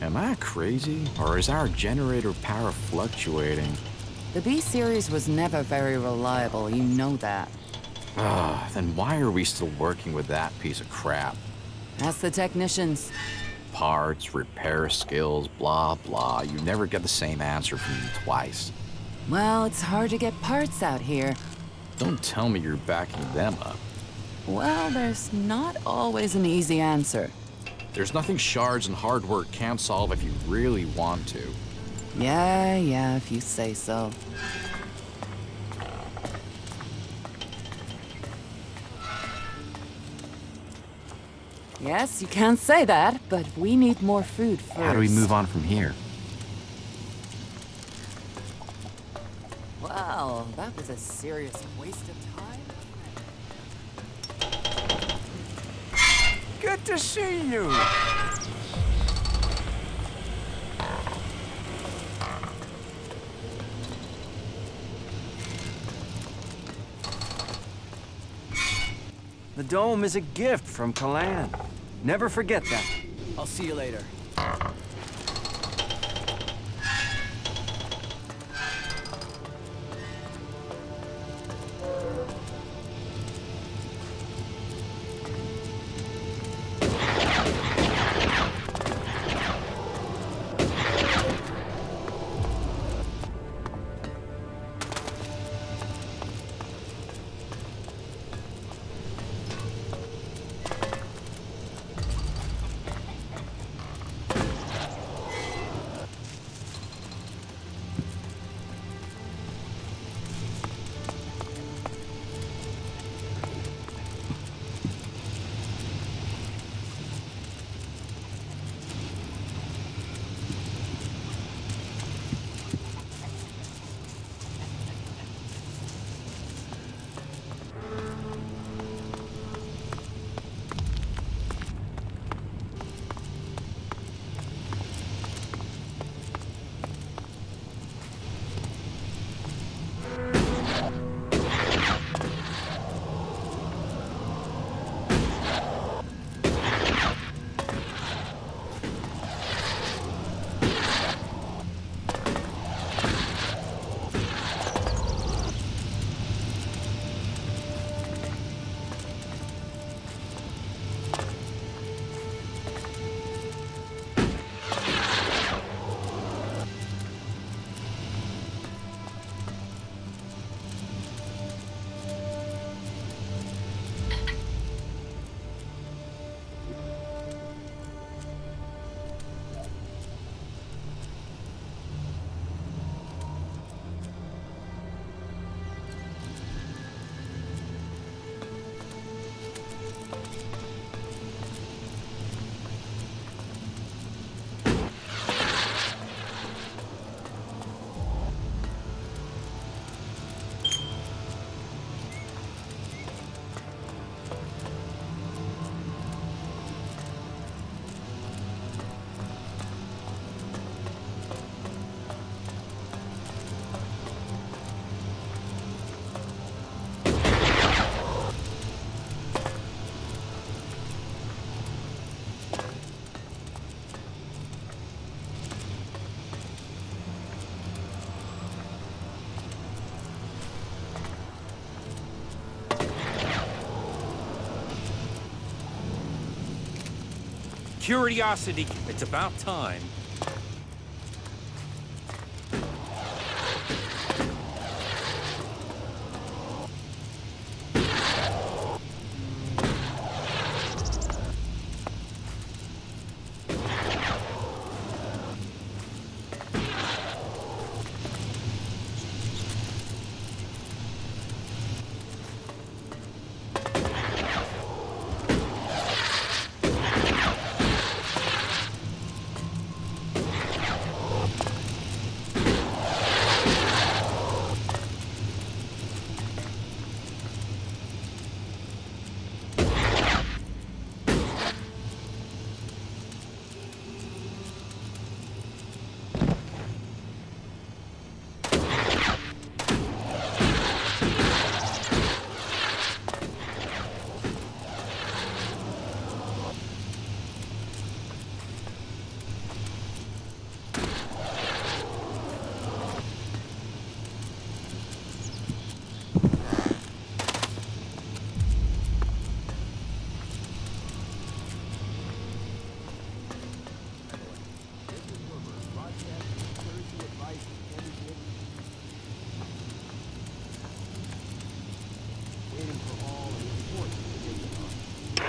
Am I crazy? Or is our generator power fluctuating? The B-series was never very reliable, you know that. Then why are we still working with that piece of crap? Ask the technicians. Parts, repair skills, blah, blah. You never get the same answer from them twice. Well, it's hard to get parts out here. Don't tell me you're backing them up. Well, there's not always an easy answer. There's nothing shards and hard work can't solve if you really want to. Yeah, if you say so. Yes, you can say that, but we need more food first. How do we move on from here? Well, that was a serious waste of time. Good to see you. The dome is a gift from Kalan. Never forget that. I'll see you later. Curiosity, it's about time.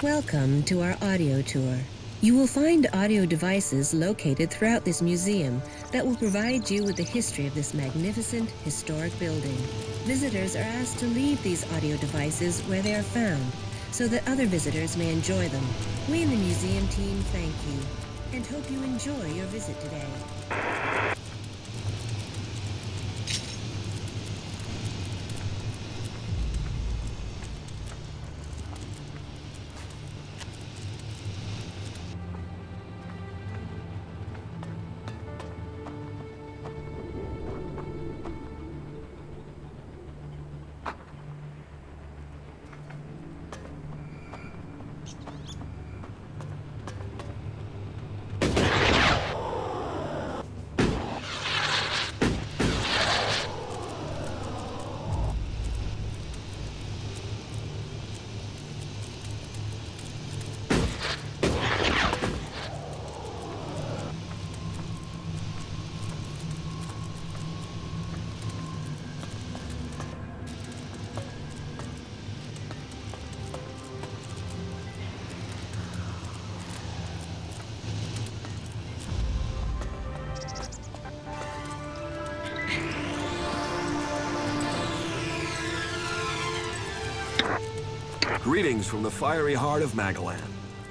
Welcome to our audio tour. You will find audio devices located throughout this museum that will provide you with the history of this magnificent historic building. Visitors are asked to leave these audio devices where they are found so that other visitors may enjoy them. We in the museum team thank you and hope you enjoy your visit today. Greetings from the fiery heart of Magalan.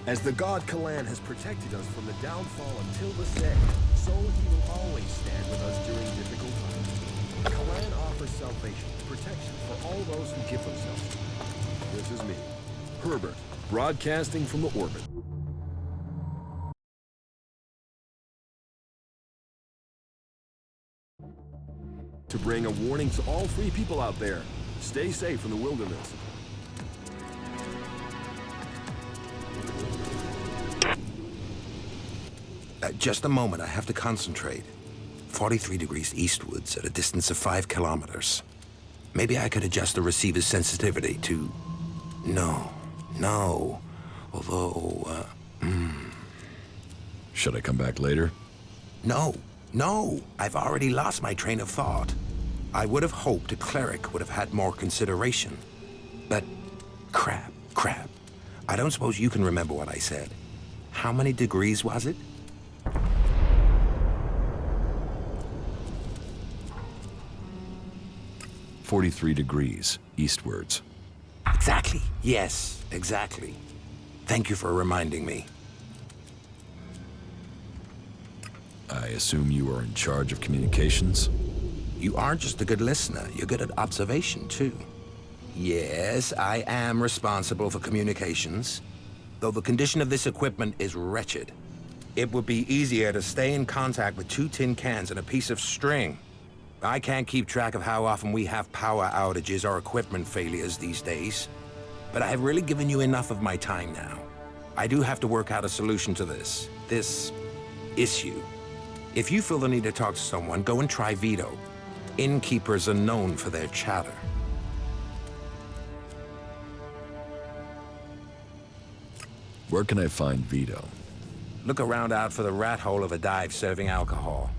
As the god Kalan has protected us from the downfall until this day, so he will always stand with us during difficult times. Kalan offers salvation, protection for all those who give themselves to him. This is me, Herbert, broadcasting from the orbit. To bring a warning to all free people out there. Stay safe in the wilderness. Just a moment, I have to concentrate. 43 degrees eastwards at a distance of 5 kilometers. Maybe I could adjust the receiver's sensitivity to... No. Although, Should I come back later? No. I've already lost my train of thought. I would have hoped a cleric would have had more consideration. But crap. I don't suppose you can remember what I said. How many degrees was it? "43 degrees eastwards." Exactly. Yes, exactly. Thank you for reminding me. I assume you are in charge of communications? You aren't just a good listener, you're good at observation, too. Yes, I am responsible for communications, though the condition of this equipment is wretched. It would be easier to stay in contact with 2 tin cans and a piece of string. I can't keep track of how often we have power outages or equipment failures these days. But I have really given you enough of my time now. I do have to work out a solution to this issue. If you feel the need to talk to someone, go and try Vito. Innkeepers are known for their chatter. Where can I find Vito? Look around out for the rat hole of a dive serving alcohol.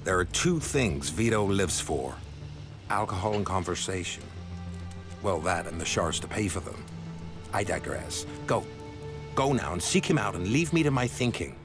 There are 2 things Vito lives for. Alcohol and conversation. Well, that and the shards to pay for them. I digress. Go now and seek him out and leave me to my thinking.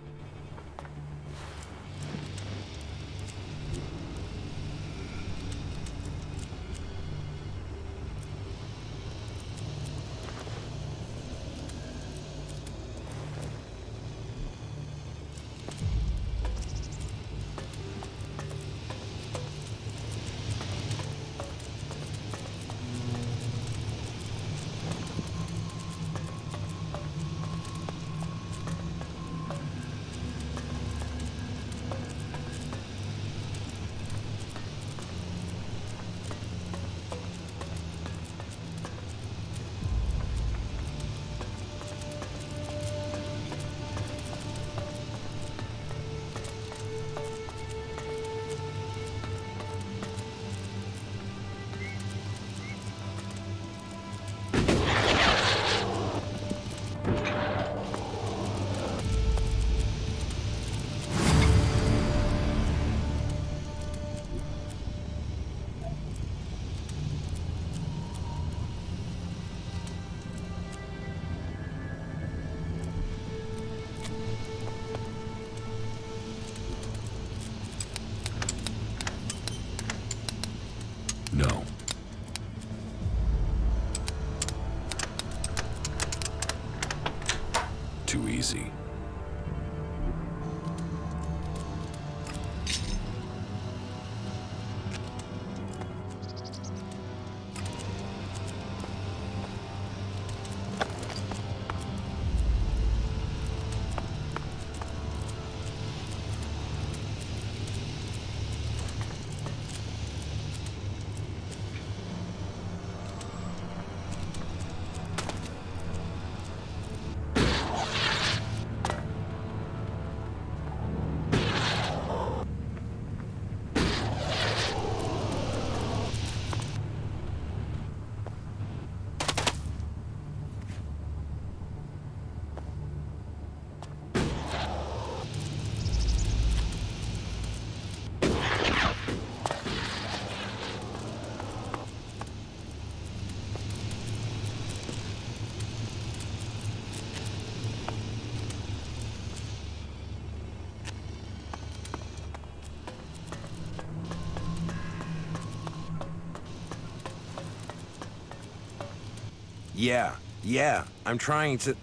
Yeah, I'm trying to...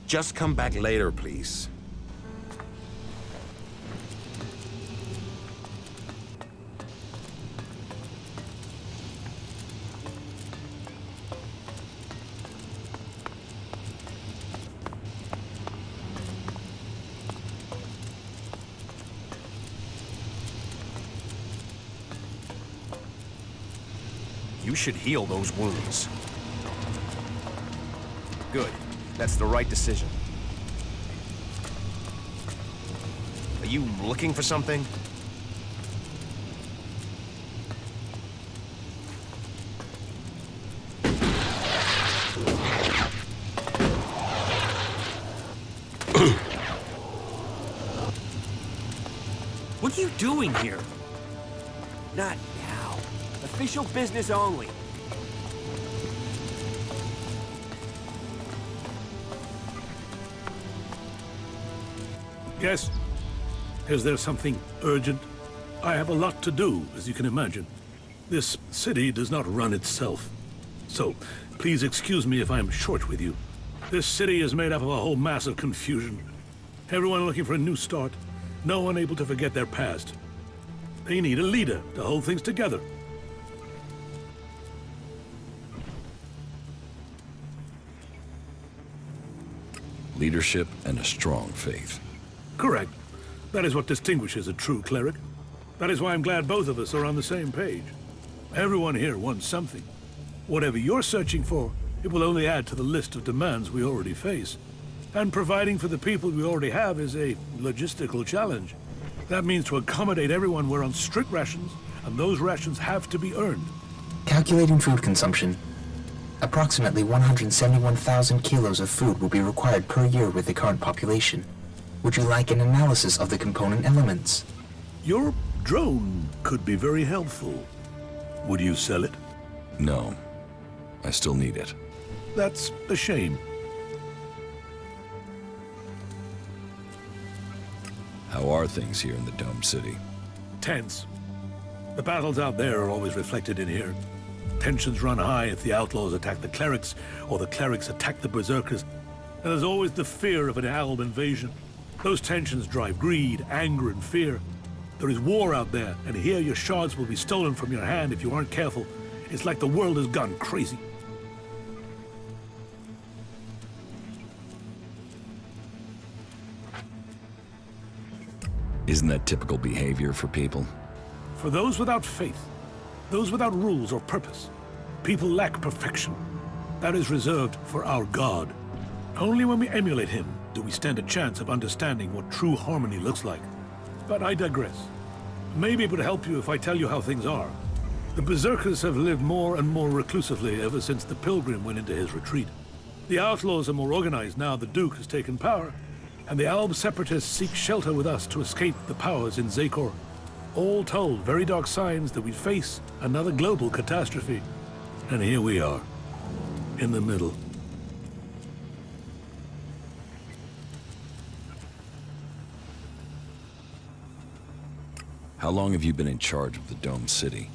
Just come back later, please. You should heal those wounds. Good. That's the right decision. Are you looking for something? What are you doing here? Not now. Official business only. Yes? Is there something urgent? I have a lot to do, as you can imagine. This city does not run itself. So, please excuse me if I'm short with you. This city is made up of a whole mass of confusion. Everyone looking for a new start. No one able to forget their past. They need a leader to hold things together. Leadership and a strong faith. Correct. That is what distinguishes a true cleric. That is why I'm glad both of us are on the same page. Everyone here wants something. Whatever you're searching for, it will only add to the list of demands we already face. And providing for the people we already have is a logistical challenge. That means to accommodate everyone we're on strict rations, and those rations have to be earned. Calculating food consumption. Approximately 171,000 kilos of food will be required per year with the current population. Would you like an analysis of the component elements? Your drone could be very helpful. Would you sell it? No. I still need it. That's a shame. How are things here in the Dome City? Tense. The battles out there are always reflected in here. Tensions run high if the outlaws attack the clerics, or the clerics attack the berserkers. And there's always the fear of an alb invasion. Those tensions drive greed, anger, and fear. There is war out there, and here your shards will be stolen from your hand if you aren't careful. It's like the world has gone crazy. Isn't that typical behavior for people? For those without faith, those without rules or purpose, people lack perfection. That is reserved for our God. Only when we emulate him do we stand a chance of understanding what true harmony looks like. But I digress. Maybe it would help you if I tell you how things are. The berserkers have lived more and more reclusively ever since the pilgrim went into his retreat. The outlaws are more organized now the Duke has taken power, and the Alb separatists seek shelter with us to escape the powers in Zakor. All told, very dark signs that we face another global catastrophe. And here we are, in the middle. How long have you been in charge of the Dome City?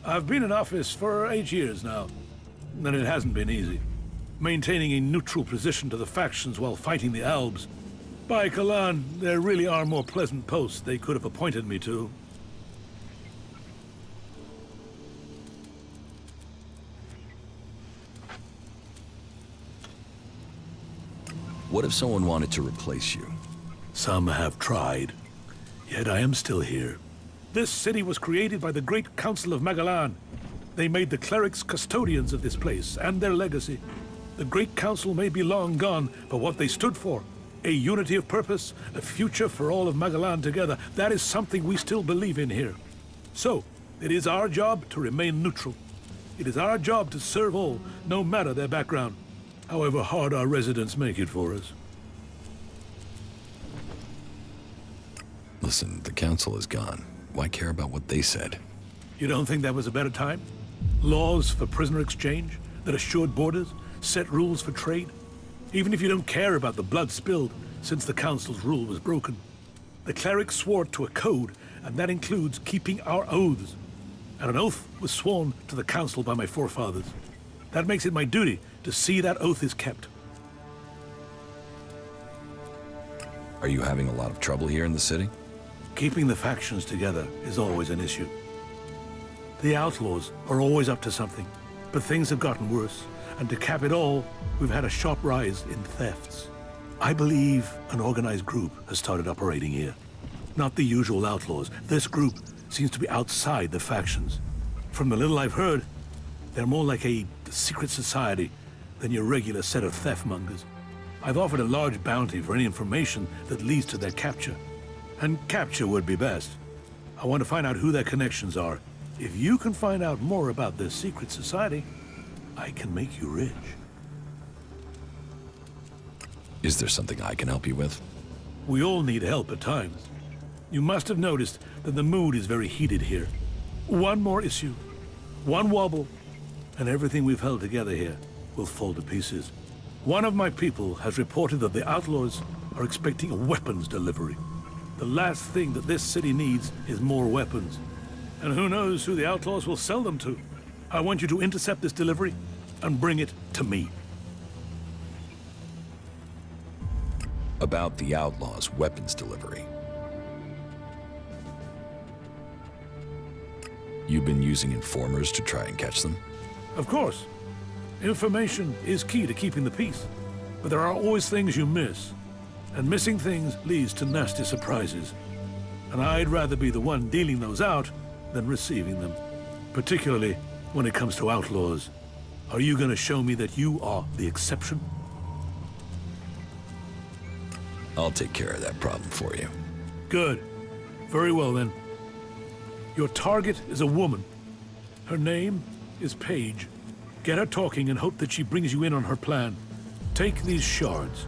I've been in office for 8 years now, and it hasn't been easy. Maintaining a neutral position to the factions while fighting the Albs. By Kalan, there really are more pleasant posts they could have appointed me to. What if someone wanted to replace you? Some have tried, yet I am still here. This city was created by the Great Council of Magalan. They made the clerics custodians of this place and their legacy. The Great Council may be long gone, but what they stood for, a unity of purpose, a future for all of Magalan together, that is something we still believe in here. So, it is our job to remain neutral. It is our job to serve all, no matter their background, however hard our residents make it for us. Listen, the council is gone. Why care about what they said? You don't think that was a better time? Laws for prisoner exchange that assured borders, set rules for trade. Even if you don't care about the blood spilled since the council's rule was broken. The clerics swore to a code, and that includes keeping our oaths. And an oath was sworn to the council by my forefathers. That makes it my duty to see that oath is kept. Are you having a lot of trouble here in the city? Keeping the factions together is always an issue. The outlaws are always up to something, but things have gotten worse, and to cap it all, we've had a sharp rise in thefts. I believe an organized group has started operating here. Not the usual outlaws. This group seems to be outside the factions. From the little I've heard, they're more like a secret society than your regular set of theft-mongers. I've offered a large bounty for any information that leads to their capture. And capture would be best. I want to find out who their connections are. If you can find out more about this secret society, I can make you rich. Is there something I can help you with? We all need help at times. You must have noticed that the mood is very heated here. One more issue, one wobble, and everything we've held together here will fall to pieces. One of my people has reported that the outlaws are expecting a weapons delivery. The last thing that this city needs is more weapons. And who knows who the outlaws will sell them to. I want you to intercept this delivery and bring it to me. About the outlaws' weapons delivery. You've been using informers to try and catch them? Of course. Information is key to keeping the peace. But there are always things you miss. And missing things leads to nasty surprises. And I'd rather be the one dealing those out than receiving them. Particularly when it comes to outlaws. Are you going to show me that you are the exception? I'll take care of that problem for you. Good. Very well then. Your target is a woman. Her name is Paige. Get her talking and hope that she brings you in on her plan. Take these shards.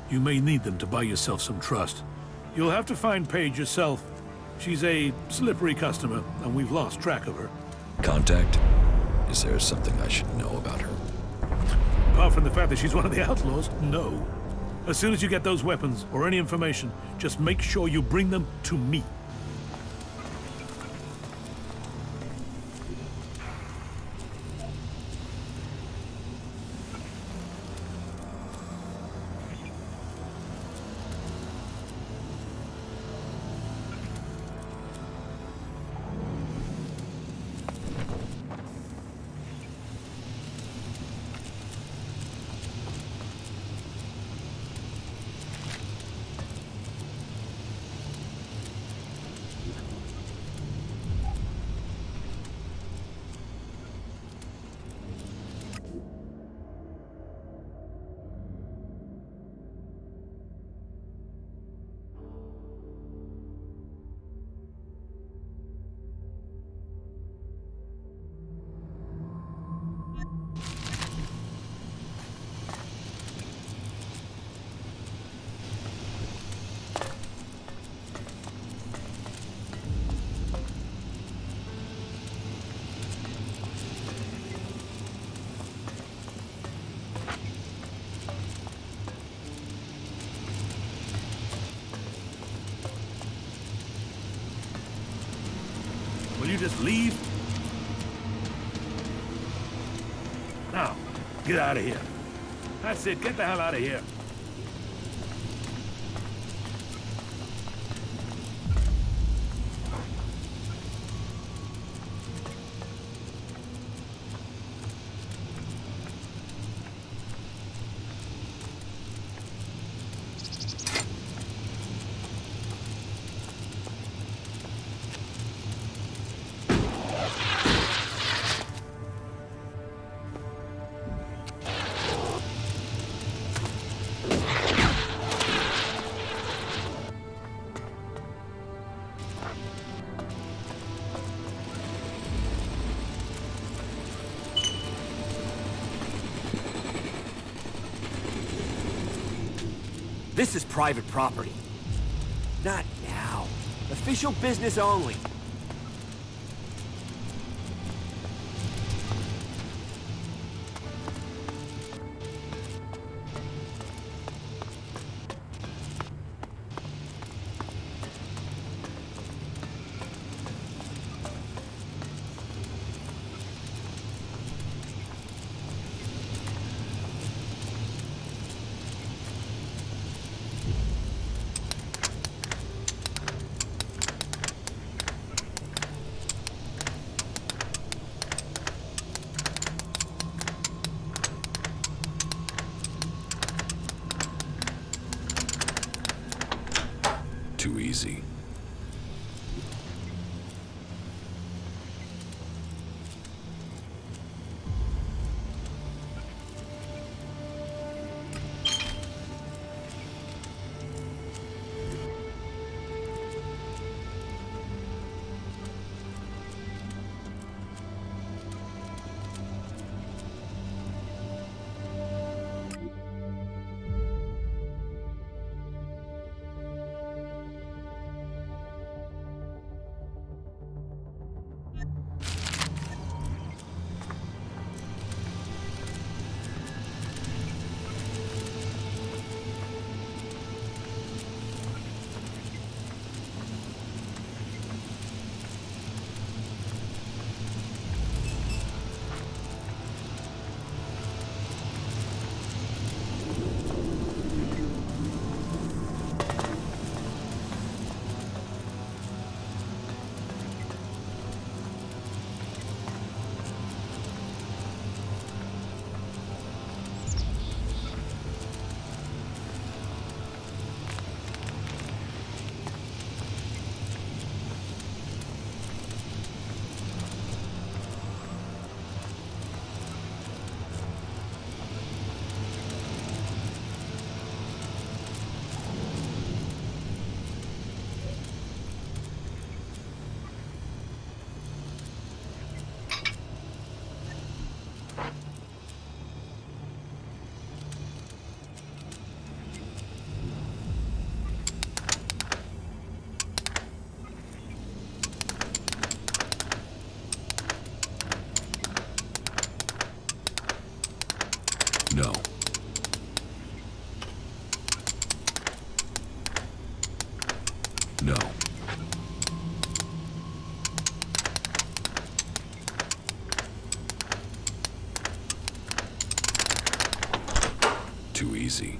You may need them to buy yourself some trust. You'll have to find Paige yourself. She's a slippery customer, and we've lost track of her. Contact? Is there something I should know about her? Apart from the fact that she's one of the outlaws, no. As soon as you get those weapons, or any information, just make sure you bring them to me. Will you just leave? Now, get out of here. That's it, get the hell out of here. This is private property. Not now. Official business only. Too easy. No. No. Too easy.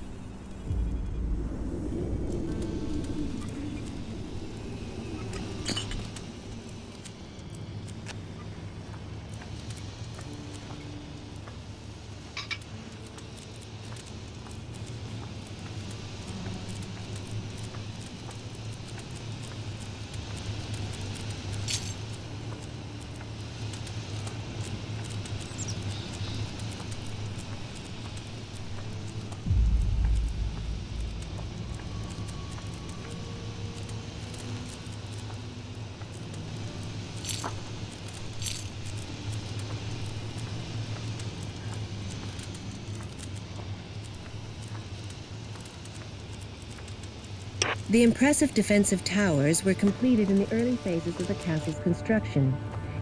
The impressive defensive towers were completed in the early phases of the castle's construction,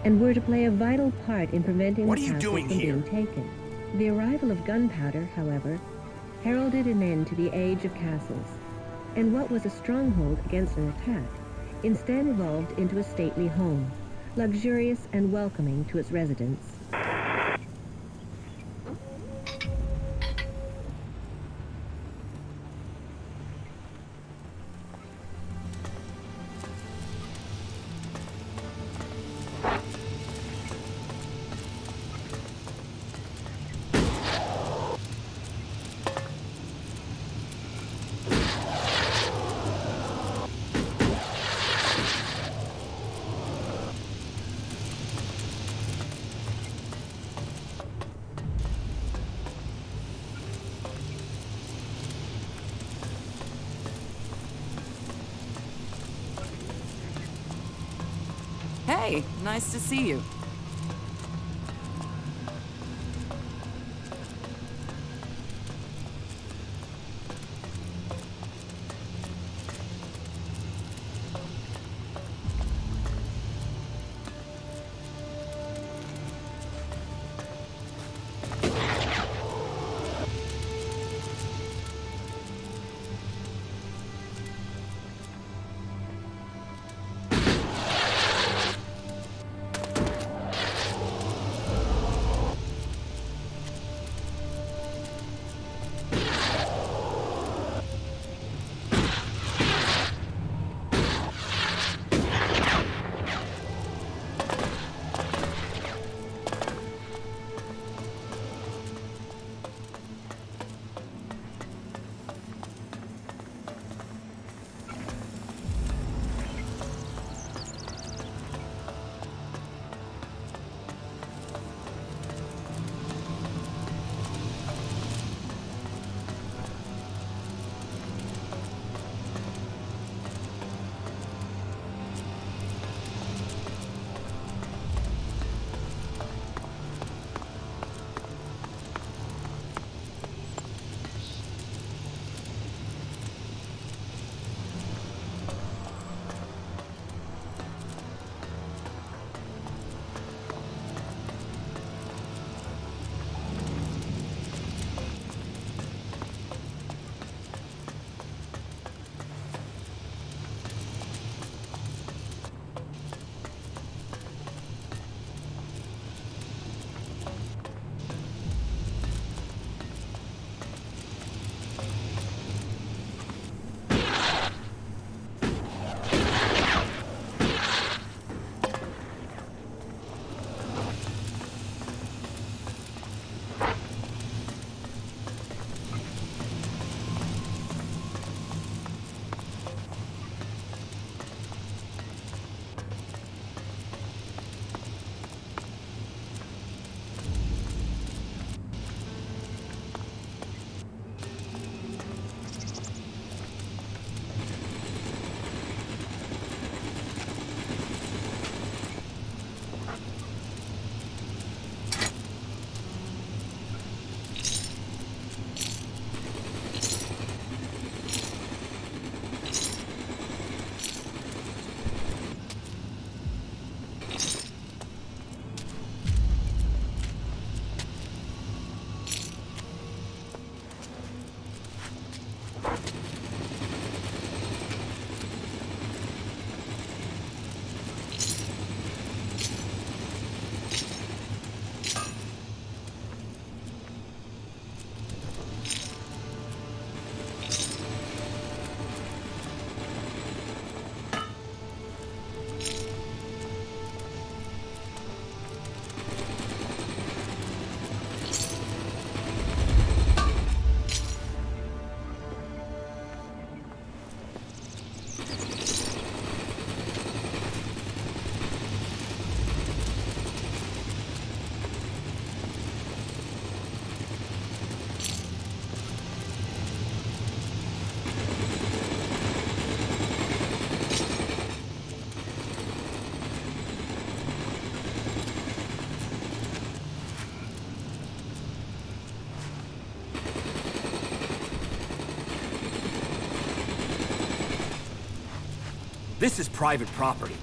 and were to play a vital part in preventing What the are you castle doing from here? being taken. The arrival of gunpowder, however, heralded an end to the age of castles, and what was a stronghold against an attack instead evolved into a stately home, luxurious and welcoming to its residents. Hey, nice to see you. This is private property.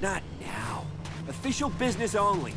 Not now. Official business only.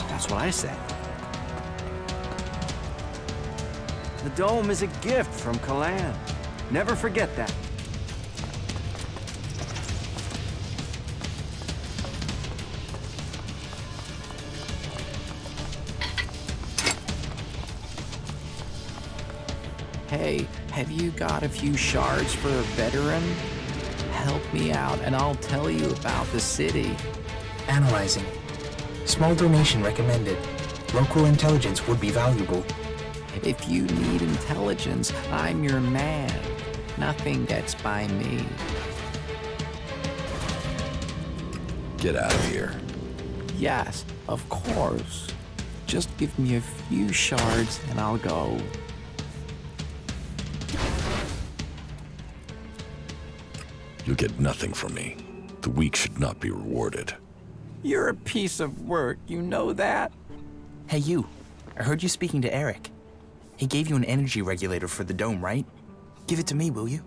That's what I said. The dome is a gift from Kalan. Never forget that. Hey, have you got a few shards for a veteran? Help me out and I'll tell you about the city. Analyzing. Small donation recommended. Local intelligence would be valuable. If you need intelligence, I'm your man. Nothing gets by me. Get out of here. Yes, of course. Just give me a few shards and I'll go. You'll get nothing from me. The weak should not be rewarded. You're a piece of work, you know that? Hey, you. I heard you speaking to Eric. He gave you an energy regulator for the dome, right? Give it to me, will you?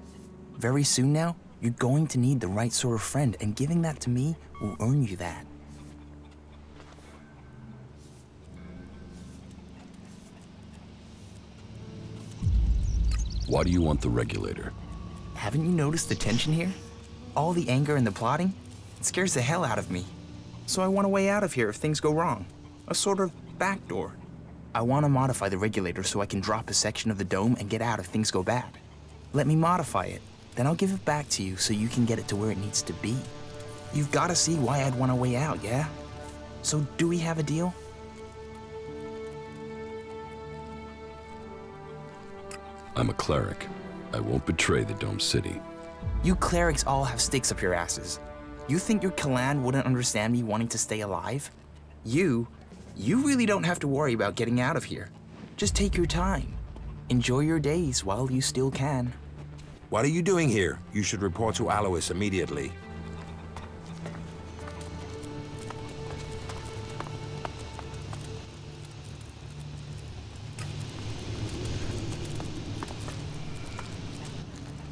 Very soon now, you're going to need the right sort of friend, and giving that to me will earn you that. Why do you want the regulator? Haven't you noticed the tension here? All the anger and the plotting? It scares the hell out of me. So I want a way out of here if things go wrong. A sort of backdoor. I want to modify the regulator so I can drop a section of the dome and get out if things go bad. Let me modify it, then I'll give it back to you so you can get it to where it needs to be. You've got to see why I'd want a way out, yeah? So do we have a deal? I'm a cleric. I won't betray the Dome City. You clerics all have sticks up your asses. You think your Kalan wouldn't understand me wanting to stay alive? You really don't have to worry about getting out of here. Just take your time. Enjoy your days while you still can. What are you doing here? You should report to Alois immediately.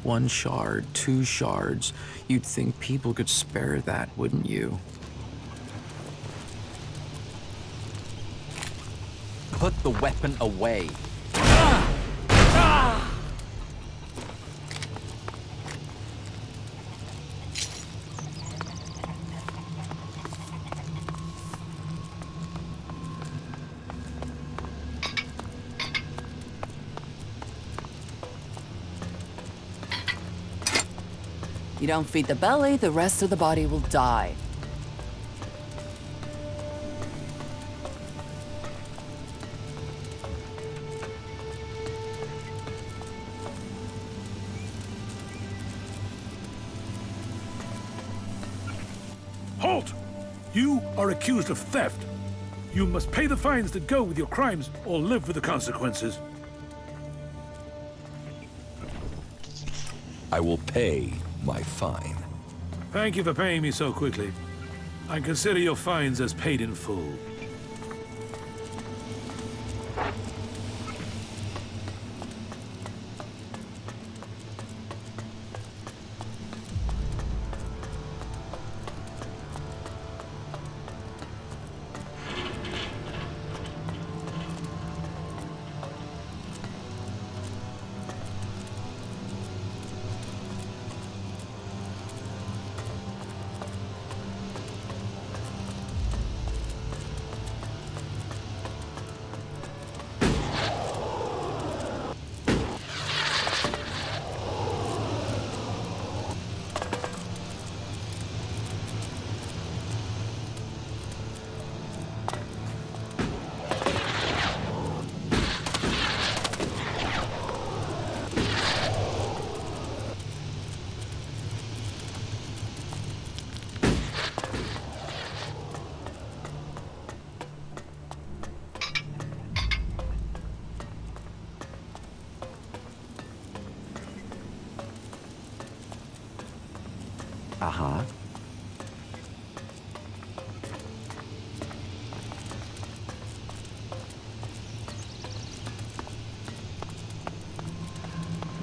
One shard, 2 shards. You'd think people could spare that, wouldn't you? Put the weapon away. You don't feed the belly, the rest of the body will die. Halt! You are accused of theft. You must pay the fines that go with your crimes or live with the consequences. I will pay my fine. Thank you for paying me so quickly. I consider your fines as paid in full. Uh-huh.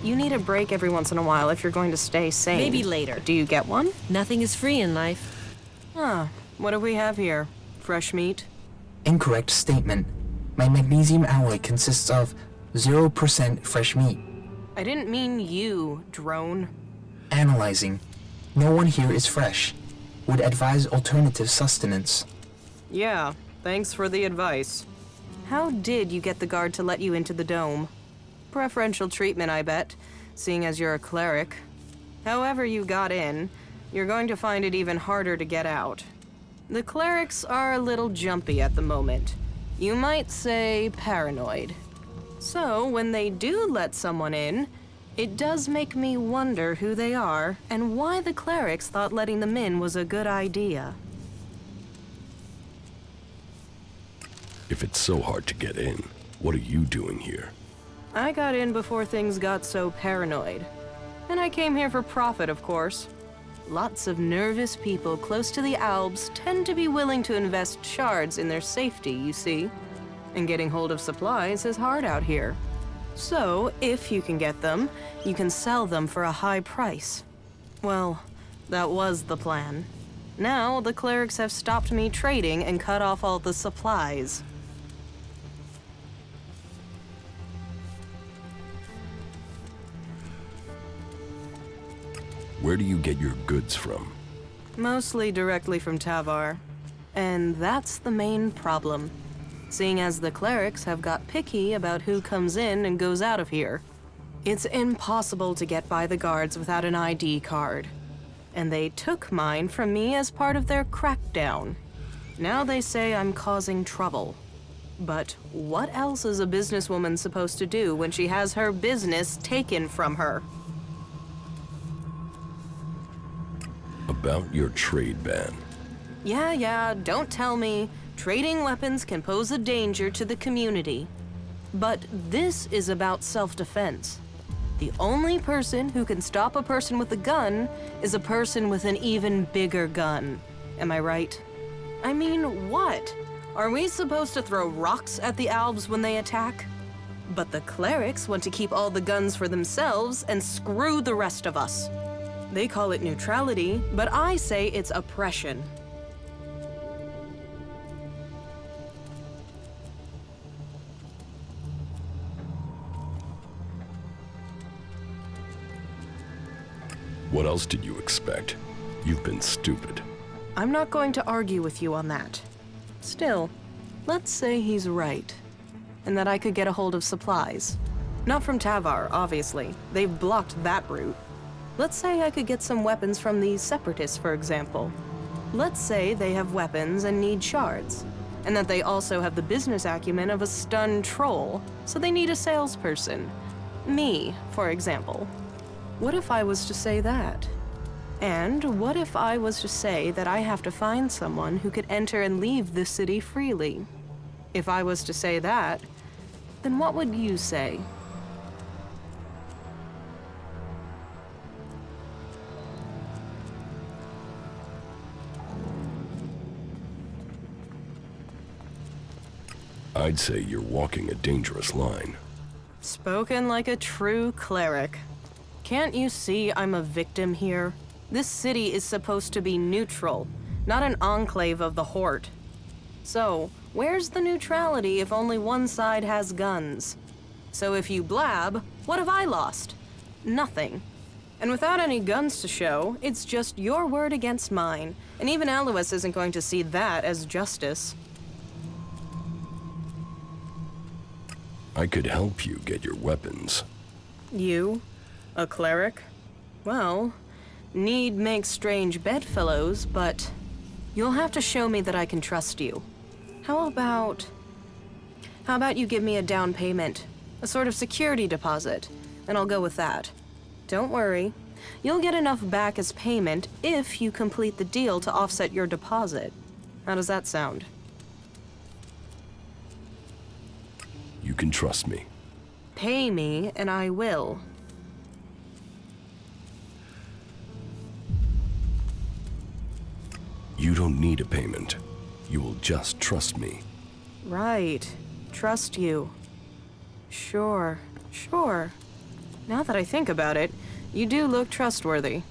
You need a break every once in a while if you're going to stay sane. Maybe later. Do you get one? Nothing is free in life. Huh. What do we have here? Fresh meat? Incorrect statement. My magnesium alloy consists of 0% fresh meat. I didn't mean you, drone. Analyzing. No one here is fresh. Would advise alternative sustenance. Yeah, thanks for the advice. How did you get the guard to let you into the dome? Preferential treatment, I bet, seeing as you're a cleric. However you got in, you're going to find it even harder to get out. The clerics are a little jumpy at the moment. You might say paranoid. So, when they do let someone in, it does make me wonder who they are and why the clerics thought letting them in was a good idea. If it's so hard to get in, what are you doing here? I got in before things got so paranoid. And I came here for profit, of course. Lots of nervous people close to the Alps tend to be willing to invest shards in their safety, you see. And getting hold of supplies is hard out here. So, if you can get them, you can sell them for a high price. Well, that was the plan. Now, the clerics have stopped me trading and cut off all the supplies. Where do you get your goods from? Mostly directly from Tavar. And that's the main problem. Seeing as the clerics have got picky about who comes in and goes out of here. It's impossible to get by the guards without an ID card. And they took mine from me as part of their crackdown. Now they say I'm causing trouble. But what else is a businesswoman supposed to do when she has her business taken from her? About your trade ban. Yeah, don't tell me. Trading weapons can pose a danger to the community. But this is about self-defense. The only person who can stop a person with a gun is a person with an even bigger gun. Am I right? I mean, what? Are we supposed to throw rocks at the Albs when they attack? But the clerics want to keep all the guns for themselves and screw the rest of us. They call it neutrality, but I say it's oppression. What else did you expect? You've been stupid. I'm not going to argue with you on that. Still, let's say he's right, and that I could get a hold of supplies. Not from Tavar, obviously. They've blocked that route. Let's say I could get some weapons from the Separatists, for example. Let's say they have weapons and need shards, and that they also have the business acumen of a stunned troll, so they need a salesperson. Me, for example. What if I was to say that? And what if I was to say that I have to find someone who could enter and leave this city freely? If I was to say that, then what would you say? I'd say you're walking a dangerous line. Spoken like a true cleric. Can't you see I'm a victim here? This city is supposed to be neutral, not an enclave of the Horde. So, where's the neutrality if only one side has guns? So if you blab, what have I lost? Nothing. And without any guns to show, it's just your word against mine, and even Alois isn't going to see that as justice. I could help you get your weapons. You? A cleric? Well, need makes strange bedfellows, but you'll have to show me that I can trust you. How about you give me a down payment? A sort of security deposit, and I'll go with that. Don't worry. You'll get enough back as payment if you complete the deal to offset your deposit. How does that sound? You can trust me. Pay me, and I will. You don't need a payment. You will just trust me. Right. Trust you. Sure. Now that I think about it, you do look trustworthy.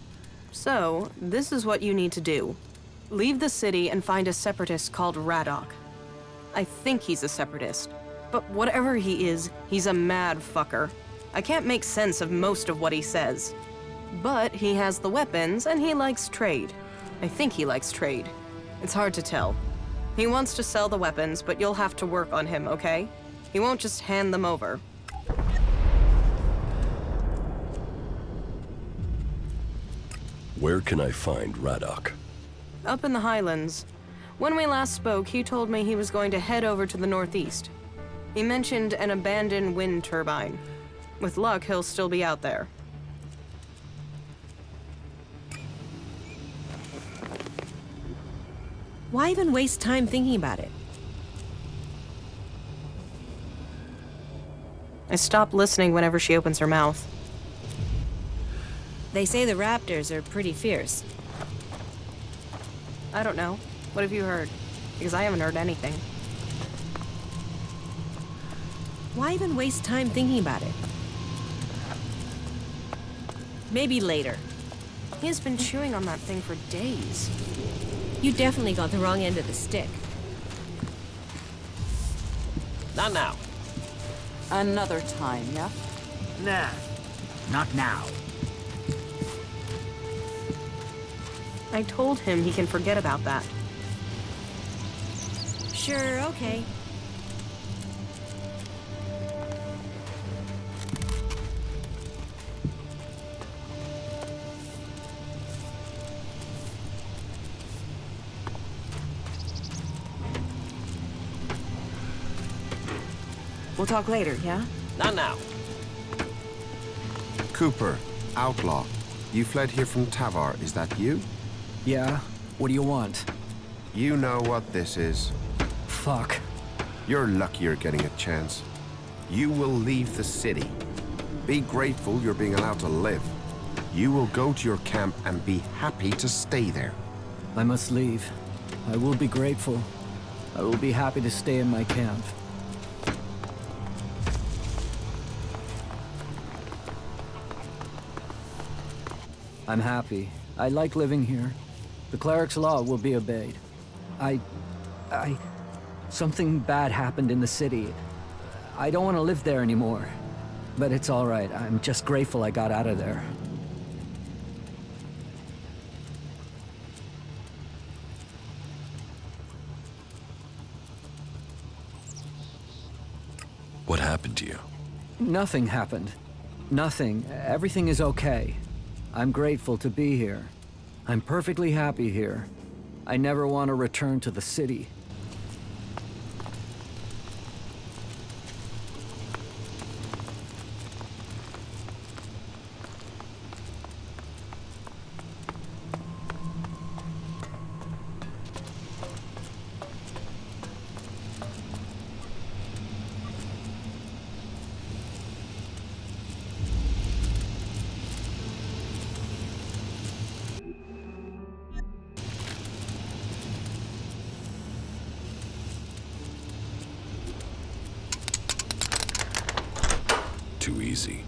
So, this is what you need to do. Leave the city and find a separatist called Radok. I think he's a separatist. But whatever he is, he's a mad fucker. I can't make sense of most of what he says. But he has the weapons, and he likes trade. I think he likes trade. It's hard to tell. He wants to sell the weapons, but you'll have to work on him, okay? He won't just hand them over. Where can I find Radok? Up in the Highlands. When we last spoke, he told me he was going to head over to the northeast. He mentioned an abandoned wind turbine. With luck, he'll still be out there. Why even waste time thinking about it? I stop listening whenever she opens her mouth. They say the raptors are pretty fierce. I don't know. What have you heard? Because I haven't heard anything. Why even waste time thinking about it? Maybe later. He has been chewing on that thing for days. You definitely got the wrong end of the stick. Not now. Another time, yeah? Nah, not now. I told him he can forget about that. Sure, okay. We'll talk later, yeah? Not now. Cooper, outlaw. You fled here from Tavar, is that you? Yeah? What do you want? You know what this is. Fuck. You're lucky you're getting a chance. You will leave the city. Be grateful you're being allowed to live. You will go to your camp and be happy to stay there. I must leave. I will be grateful. I will be happy to stay in my camp. I'm happy. I like living here. The cleric's law will be obeyed. Something bad happened in the city. I don't want to live there anymore. But it's all right. I'm just grateful I got out of there. What happened to you? Nothing happened. Nothing. Everything is okay. I'm grateful to be here. I'm perfectly happy here. I never want to return to the city. too easy.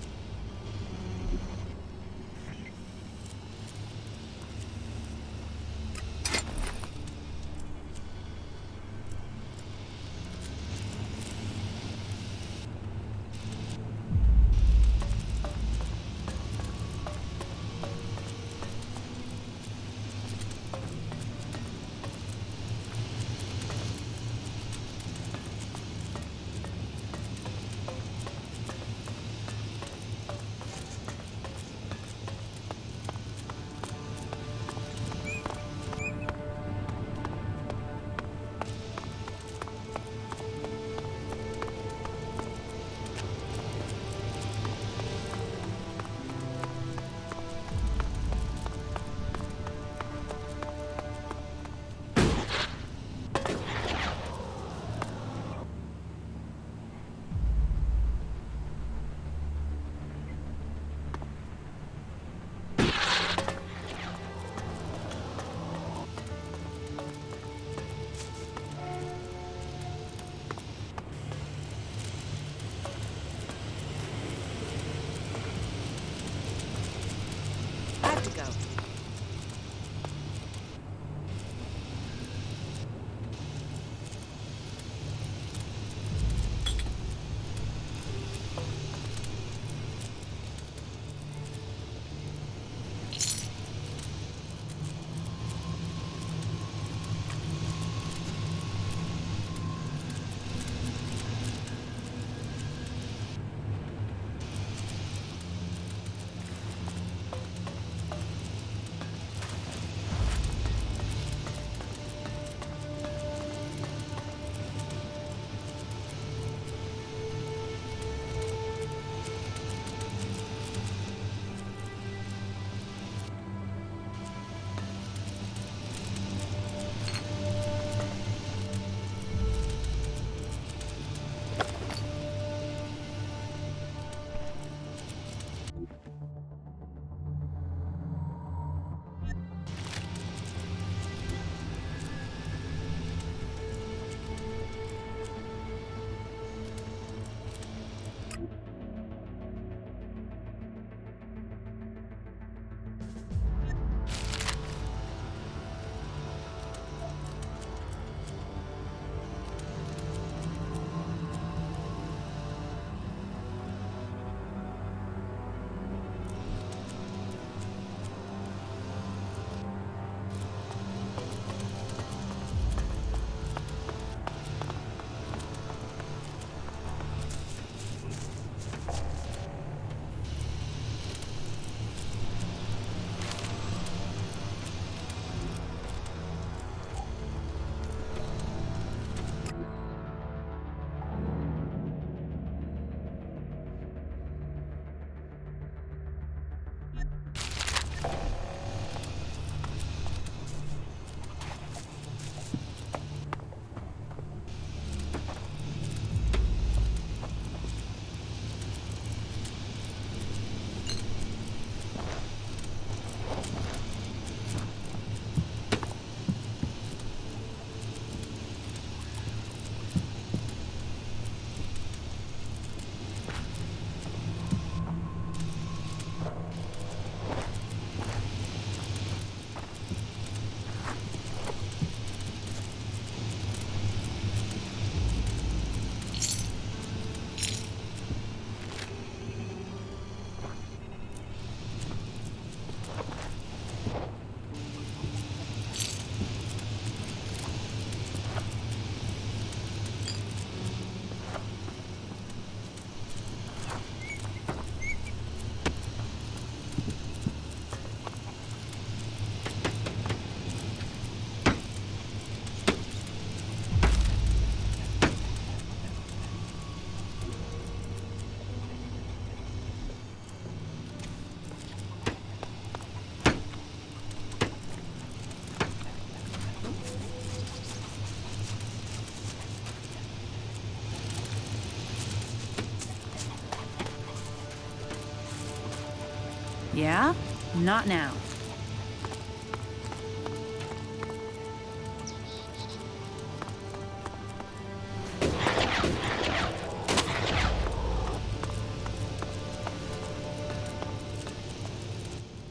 Yeah? Not now.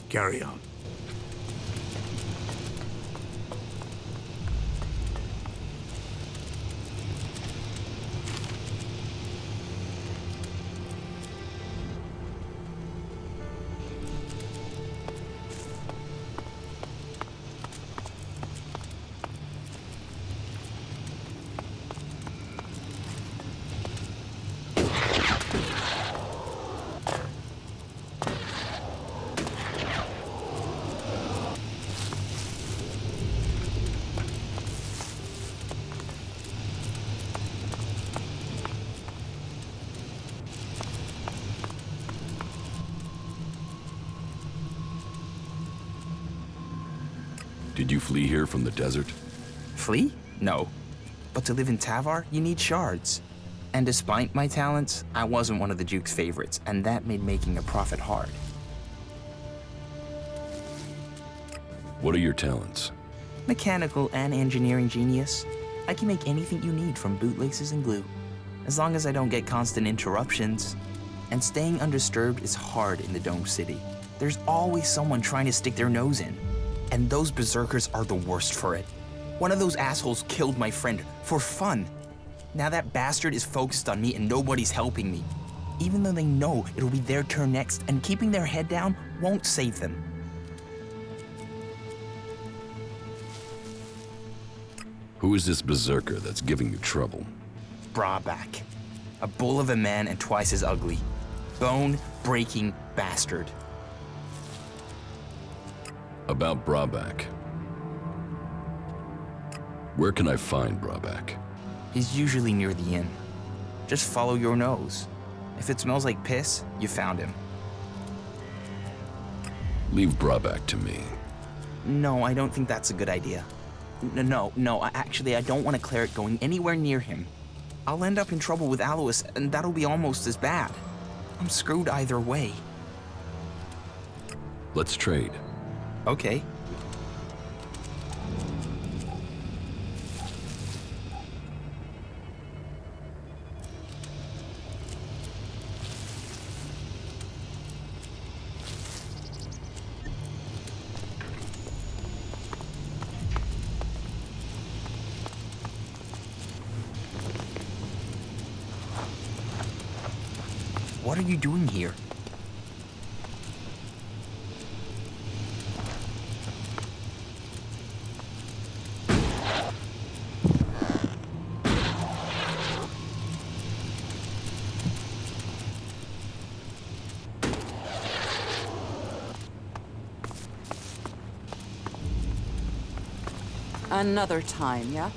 Carry on. Did you flee here from the desert? Flee? No. But to live in Tavar, you need shards. And despite my talents, I wasn't one of the Duke's favorites, and that made making a profit hard. What are your talents? Mechanical and engineering genius. I can make anything you need from bootlaces and glue. As long as I don't get constant interruptions. And staying undisturbed is hard in the Dome City. There's always someone trying to stick their nose in. And those berserkers are the worst for it. One of those assholes killed my friend for fun. Now that bastard is focused on me and nobody's helping me. Even though they know it'll be their turn next, and keeping their head down won't save them. Who is this berserker that's giving you trouble? Brabeck. A bull of a man and twice as ugly. Bone-breaking bastard. About Brabeck. Where can I find Brabeck? He's usually near the inn. Just follow your nose. If it smells like piss, you found him. Leave Brabeck to me. No, I don't think that's a good idea. No, actually, I don't want a cleric going anywhere near him. I'll end up in trouble with Alois, and that'll be almost as bad. I'm screwed either way. Let's trade. Okay. What are you doing here? Another time, yeah?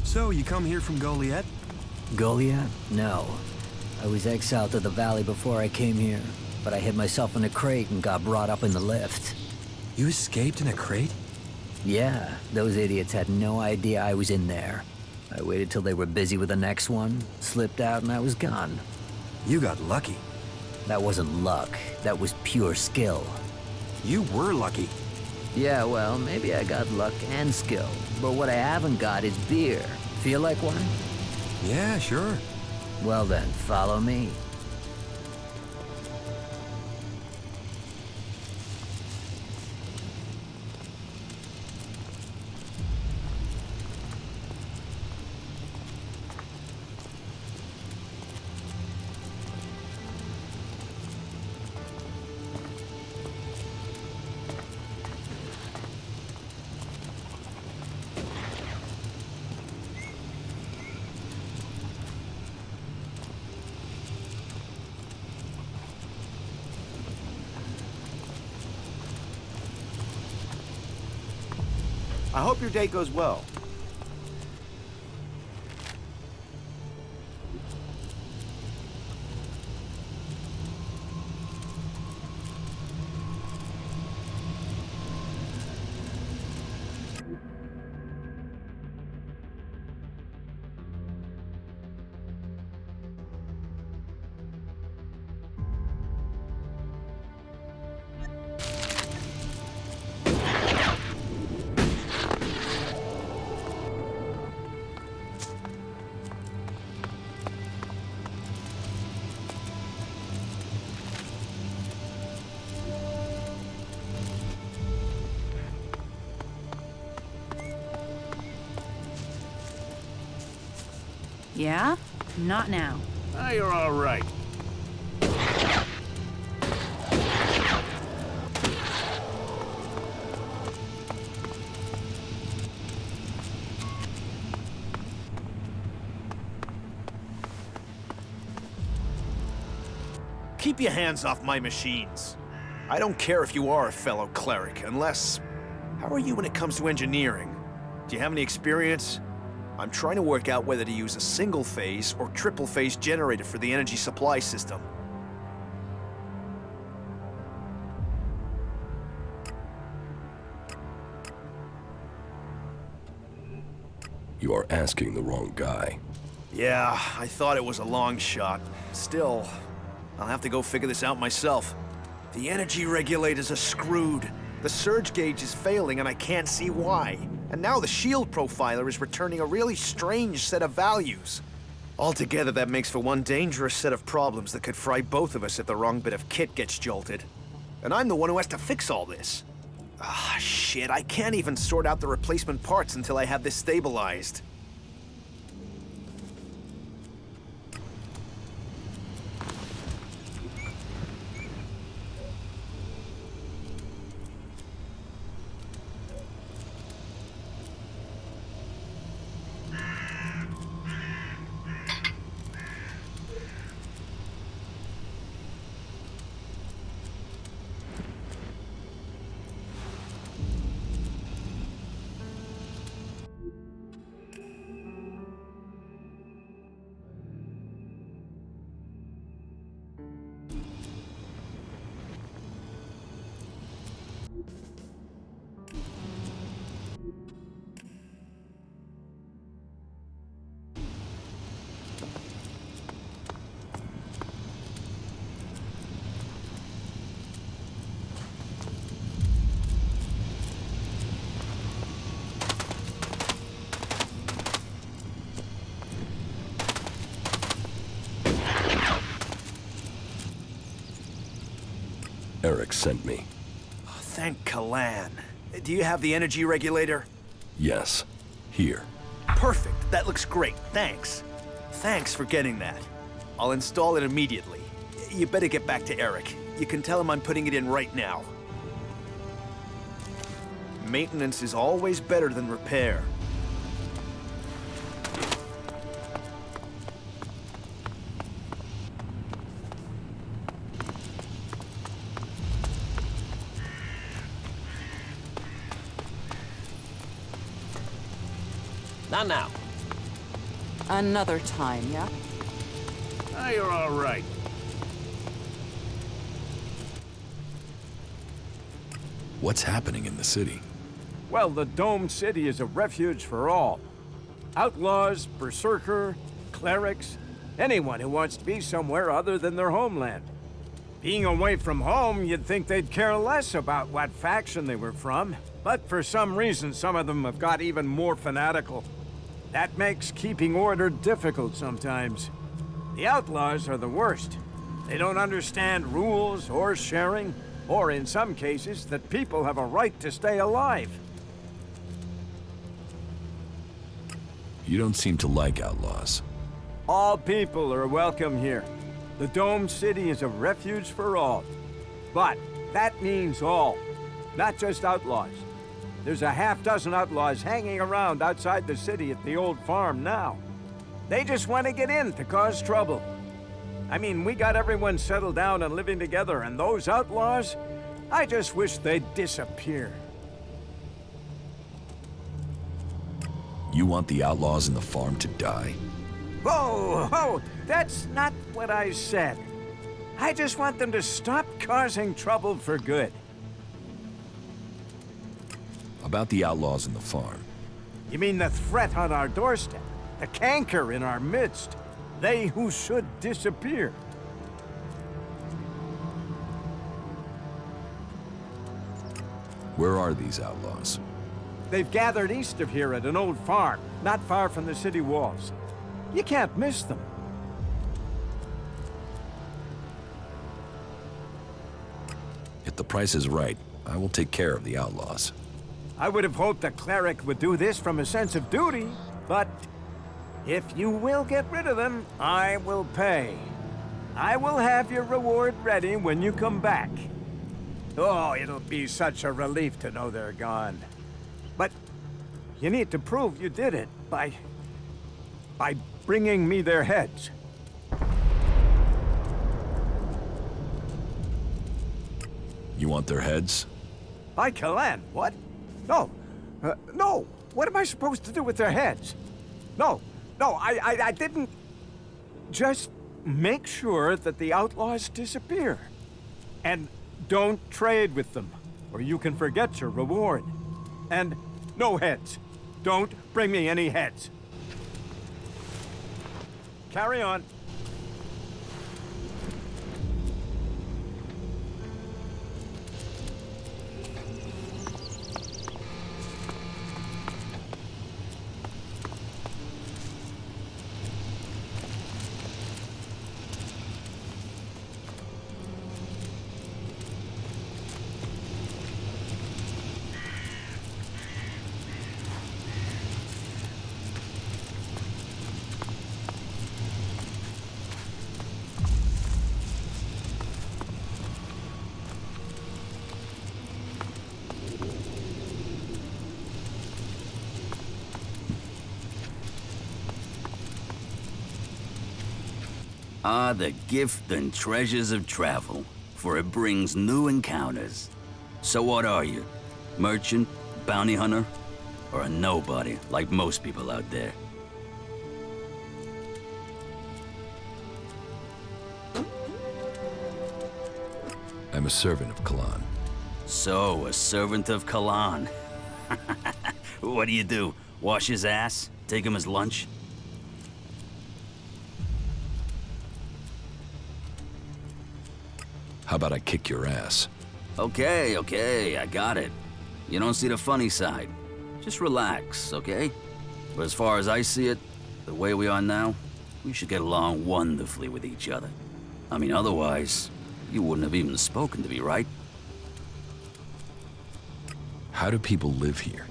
So, you come here from Goliath? Goliath? No. I was exiled to the valley before I came here, but I hid myself in a crate and got brought up in the lift. You escaped in a crate? Yeah, those idiots had no idea I was in there. I waited till they were busy with the next one, slipped out, and I was gone. You got lucky. That wasn't luck. That was pure skill. You were lucky. Yeah, well, maybe I got luck and skill, but what I haven't got is beer. Feel like one? Yeah, sure. Well then, follow me. I hope your day goes well. Yeah? Not now. Ah, you're all right. Keep your hands off my machines. I don't care if you are a fellow cleric, unless... How are you when it comes to engineering? Do you have any experience? I'm trying to work out whether to use a single-phase or triple-phase generator for the energy supply system. You are asking the wrong guy. Yeah, I thought it was a long shot. Still, I'll have to go figure this out myself. The energy regulators are screwed. The surge gauge is failing and I can't see why. And now the shield profiler is returning a really strange set of values. Altogether, that makes for one dangerous set of problems that could fry both of us if the wrong bit of kit gets jolted. And I'm the one who has to fix all this. Ah, shit, I can't even sort out the replacement parts until I have this stabilized. Eric sent me. Oh, thank Kalan. Do you have the energy regulator? Yes. Here. Perfect. That looks great. Thanks. Thanks for getting that. I'll install it immediately. You better get back to Eric. You can tell him I'm putting it in right now. Maintenance is always better than repair. Not now. Another time, yeah? Ah, you're all right. What's happening in the city? Well, the Dome City is a refuge for all. Outlaws, berserker, clerics, anyone who wants to be somewhere other than their homeland. Being away from home, you'd think they'd care less about what faction they were from. But for some reason, some of them have got even more fanatical. That makes keeping order difficult sometimes. The outlaws are the worst. They don't understand rules or sharing, or in some cases, that people have a right to stay alive. You don't seem to like outlaws. All people are welcome here. The Dome City is a refuge for all. But that means all, not just outlaws. There's a half-dozen outlaws hanging around outside the city at the old farm now. They just want to get in to cause trouble. I mean, we got everyone settled down and living together, and those outlaws, I just wish they'd disappear. You want the outlaws in the farm to die? Whoa, whoa, that's not what I said. I just want them to stop causing trouble for good. About the outlaws in the farm. You mean the threat on our doorstep? The canker in our midst? They who should disappear? Where are these outlaws? They've gathered east of here at an old farm, not far from the city walls. You can't miss them. If the price is right, I will take care of the outlaws. I would have hoped the cleric would do this from a sense of duty, but If you will get rid of them, I will pay. I will have your reward ready when you come back. Oh, it'll be such a relief to know they're gone. But you need to prove you did it by bringing me their heads. You want their heads? By Kalan, what? No, no. What am I supposed to do with their heads? No, I didn't. Just make sure that the outlaws disappear. And don't trade with them, or you can forget your reward. And no heads. Don't bring me any heads. Carry on. Ah, the gift and treasures of travel, for it brings new encounters. So what are you? Merchant? Bounty hunter? Or a nobody, like most people out there? I'm a servant of Kalan. So, a servant of Kalan. What do? Wash his ass? Take him his lunch? How about I kick your ass? Okay, I got it. You don't see the funny side. Just relax, okay? But as far as I see it, the way we are now, we should get along wonderfully with each other. I mean, otherwise, you wouldn't have even spoken to me, right? How do people live here?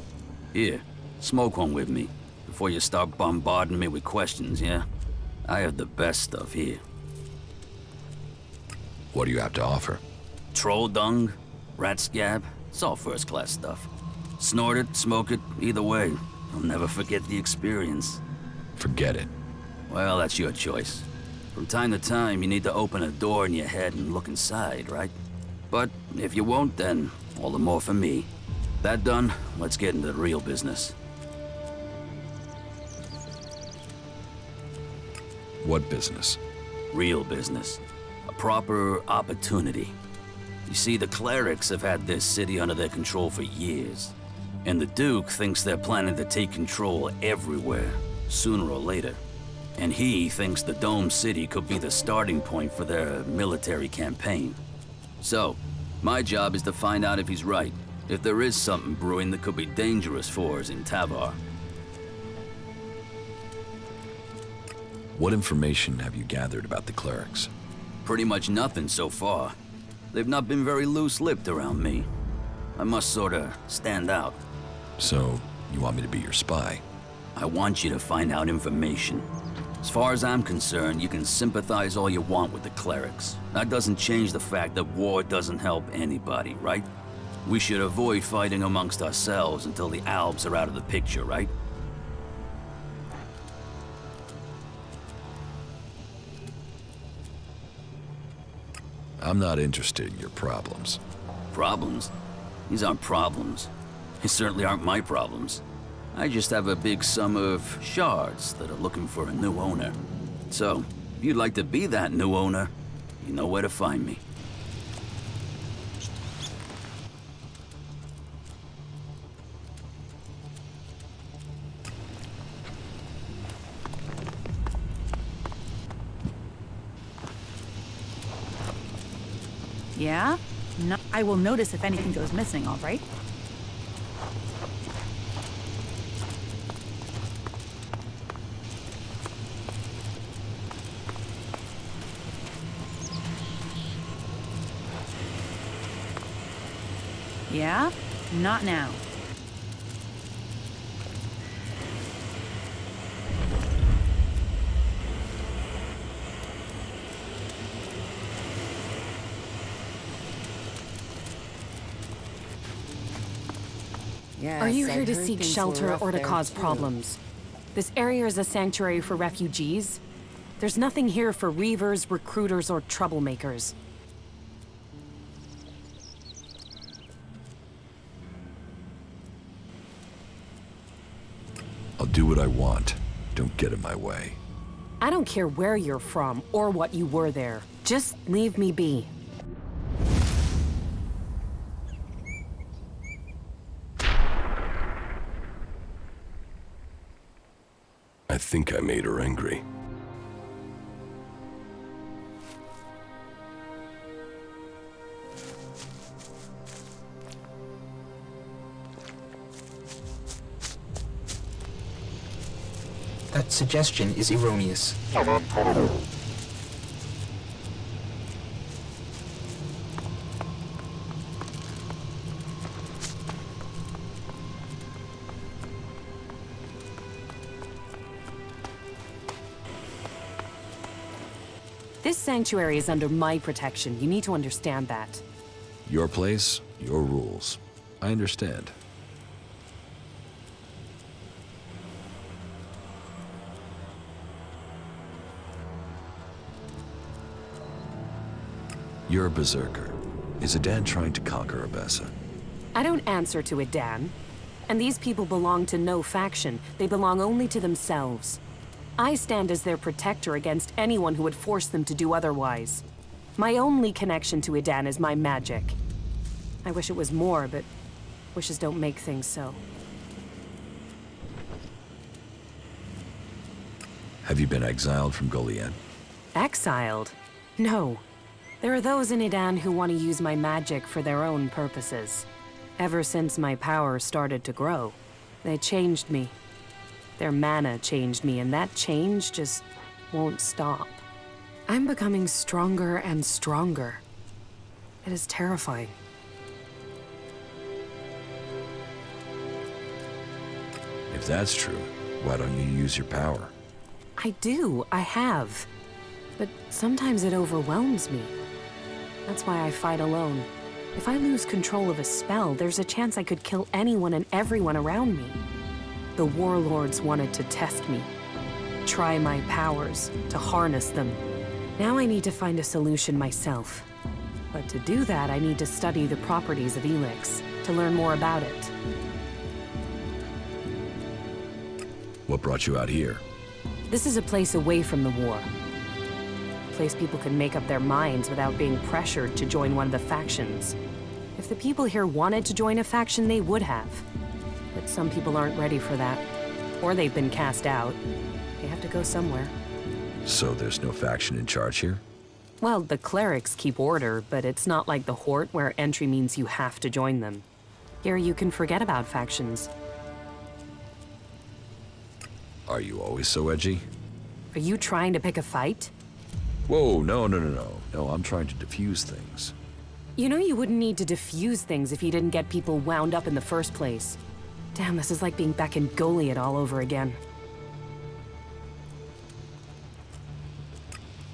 Here, smoke one with me, before you start bombarding me with questions, yeah? I have the best stuff here. What do you have to offer? Troll dung, rat scab, it's all first-class stuff. Snort it, smoke it, either way. You'll never forget the experience. Forget it. Well, that's your choice. From time to time, you need to open a door in your head and look inside, right? But if you won't, then all the more for me. That done, let's get into the real business. What business? Real business. A proper opportunity. You see, the clerics have had this city under their control for years. And the Duke thinks they're planning to take control everywhere, sooner or later. And he thinks the Dome City could be the starting point for their military campaign. So, my job is to find out if he's right, if there is something brewing that could be dangerous for us in Tavar. What information have you gathered about the clerics? Pretty much nothing so far. They've not been very loose-lipped around me. I must sorta stand out. So, you want me to be your spy? I want you to find out information. As far as I'm concerned, you can sympathize all you want with the clerics. That doesn't change the fact that war doesn't help anybody, right? We should avoid fighting amongst ourselves until the Albs are out of the picture, right? I'm not interested in your problems. Problems? These aren't problems. They certainly aren't my problems. I just have a big sum of shards that are looking for a new owner. So, if you'd like to be that new owner, you know where to find me. Yeah? No, I will notice if anything goes missing, all right? Yeah? Not now. Yes, Are you I here to heard seek things were shelter rough or to there, cause too. problems? This area is a sanctuary for refugees. There's nothing here for reavers, recruiters, or troublemakers. I'll do what I want. Don't get in my way. I don't care where you're from or what you were there. Just leave me be. I think I made her angry. That suggestion is erroneous. This sanctuary is under my protection. You need to understand that. Your place, your rules. I understand. You're a berserker. Is Adan trying to conquer Abessa? I don't answer to Adan. And these people belong to no faction. They belong only to themselves. I stand as their protector against anyone who would force them to do otherwise. My only connection to Adan is my magic. I wish it was more, but wishes don't make things so. Have you been exiled from Goliad? Exiled? No. There are those in Adan who want to use my magic for their own purposes. Ever since my power started to grow, they changed me. Their mana changed me, and that change just won't stop. I'm becoming stronger and stronger. It is terrifying. If that's true, why don't you use your power? I do, I have. But sometimes it overwhelms me. That's why I fight alone. If I lose control of a spell, there's a chance I could kill anyone and everyone around me. The warlords wanted to test me, try my powers, to harness them. Now I need to find a solution myself. But to do that, I need to study the properties of ELEX, to learn more about it. What brought you out here? This is a place away from the war. A place people can make up their minds without being pressured to join one of the factions. If the people here wanted to join a faction, they would have. But some people aren't ready for that. Or they've been cast out. They have to go somewhere. So there's no faction in charge here? Well, the clerics keep order, but it's not like the Hort where entry means you have to join them. Here you can forget about factions. Are you always so edgy? Are you trying to pick a fight? Whoa, no. No, I'm trying to diffuse things. You know you wouldn't need to diffuse things if you didn't get people wound up in the first place. Damn, this is like being back in Goliad all over again.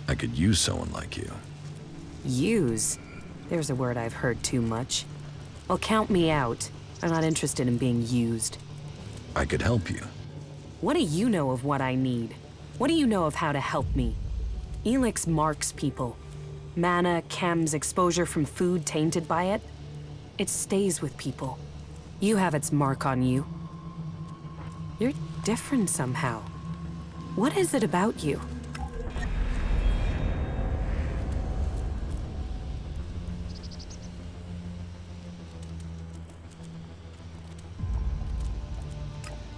I could use someone like you. Use? There's a word I've heard too much. Well, count me out. I'm not interested in being used. I could help you. What do you know of what I need? What do you know of how to help me? ELEX marks people. Mana, chems, exposure from food tainted by it. It stays with people. You have its mark on you. You're different somehow. What is it about you?